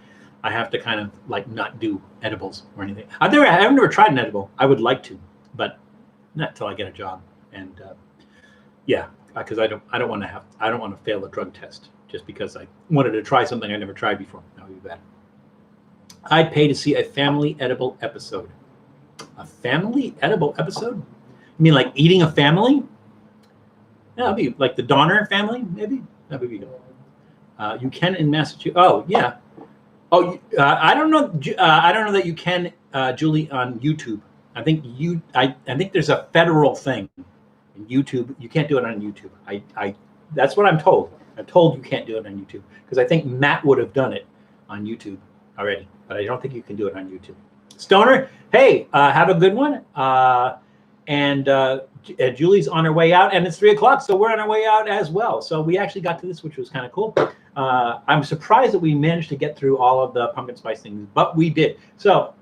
I have to kind of not do edibles or anything. I've never tried an edible. I would like to, but not till I get a job. And yeah, because I don't want to fail a drug test just because I wanted to try something I never tried before. That would be bad. I'd pay to see a family edible episode. A family edible episode? You mean like eating a family? Yeah, that'd be like the Donner family, maybe? That would be good. You can in Massachusetts. Oh, yeah. Oh, I don't know. I don't know that you can, Julie, on YouTube. I think I think there's a federal thing in YouTube. You can't do it on YouTube. That's what I'm told. I'm told you can't do it on YouTube because I think Matt would have done it on YouTube already, but I don't think you can do it on YouTube. Stoner, hey, have a good one. Julie's on her way out, and it's 3 o'clock, so we're on our way out as well. So we actually got to this, which was kind of cool. I'm surprised that we managed to get through all of the pumpkin spice things, but we did. So,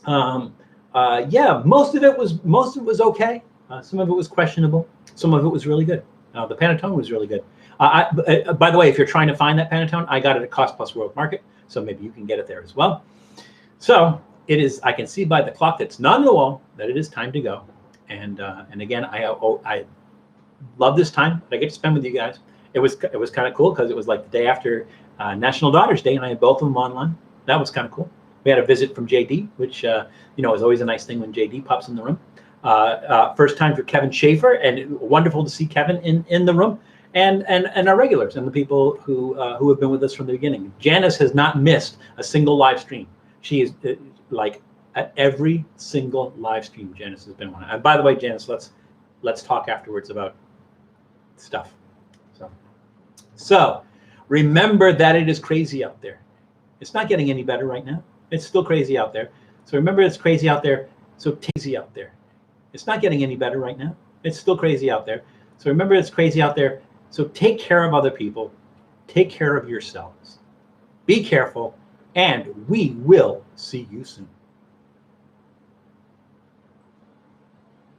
yeah, most of it was okay. Some of it was questionable. Some of it was really good. The Panettone was really good. By the way, if you're trying to find that Panettone, I got it at Cost Plus World Market, so maybe you can get it there as well. So it is. I can see by the clock that's not on the wall that it is time to go. And again, I love this time that I get to spend with you guys. It was kind of cool because it was like the day after National Daughters Day, and I had both of them online. That was kind of cool. We had a visit from JD, which is always a nice thing when JD pops in the room. First time for Kevin Schaefer, and wonderful to see Kevin in the room, and our regulars and the people who have been with us from the beginning. Janice has not missed a single live stream. She is like at every single live stream. Janice has been on. And by the way, Janice, let's talk afterwards about stuff. So remember that it is crazy out there. It's not getting any better right now. It's still crazy out there. So remember it's crazy out there. So crazy out there. It's not getting any better right now. It's still crazy out there. So remember it's crazy out there. So take care of other people. Take care of yourselves. Be careful, and we will see you soon.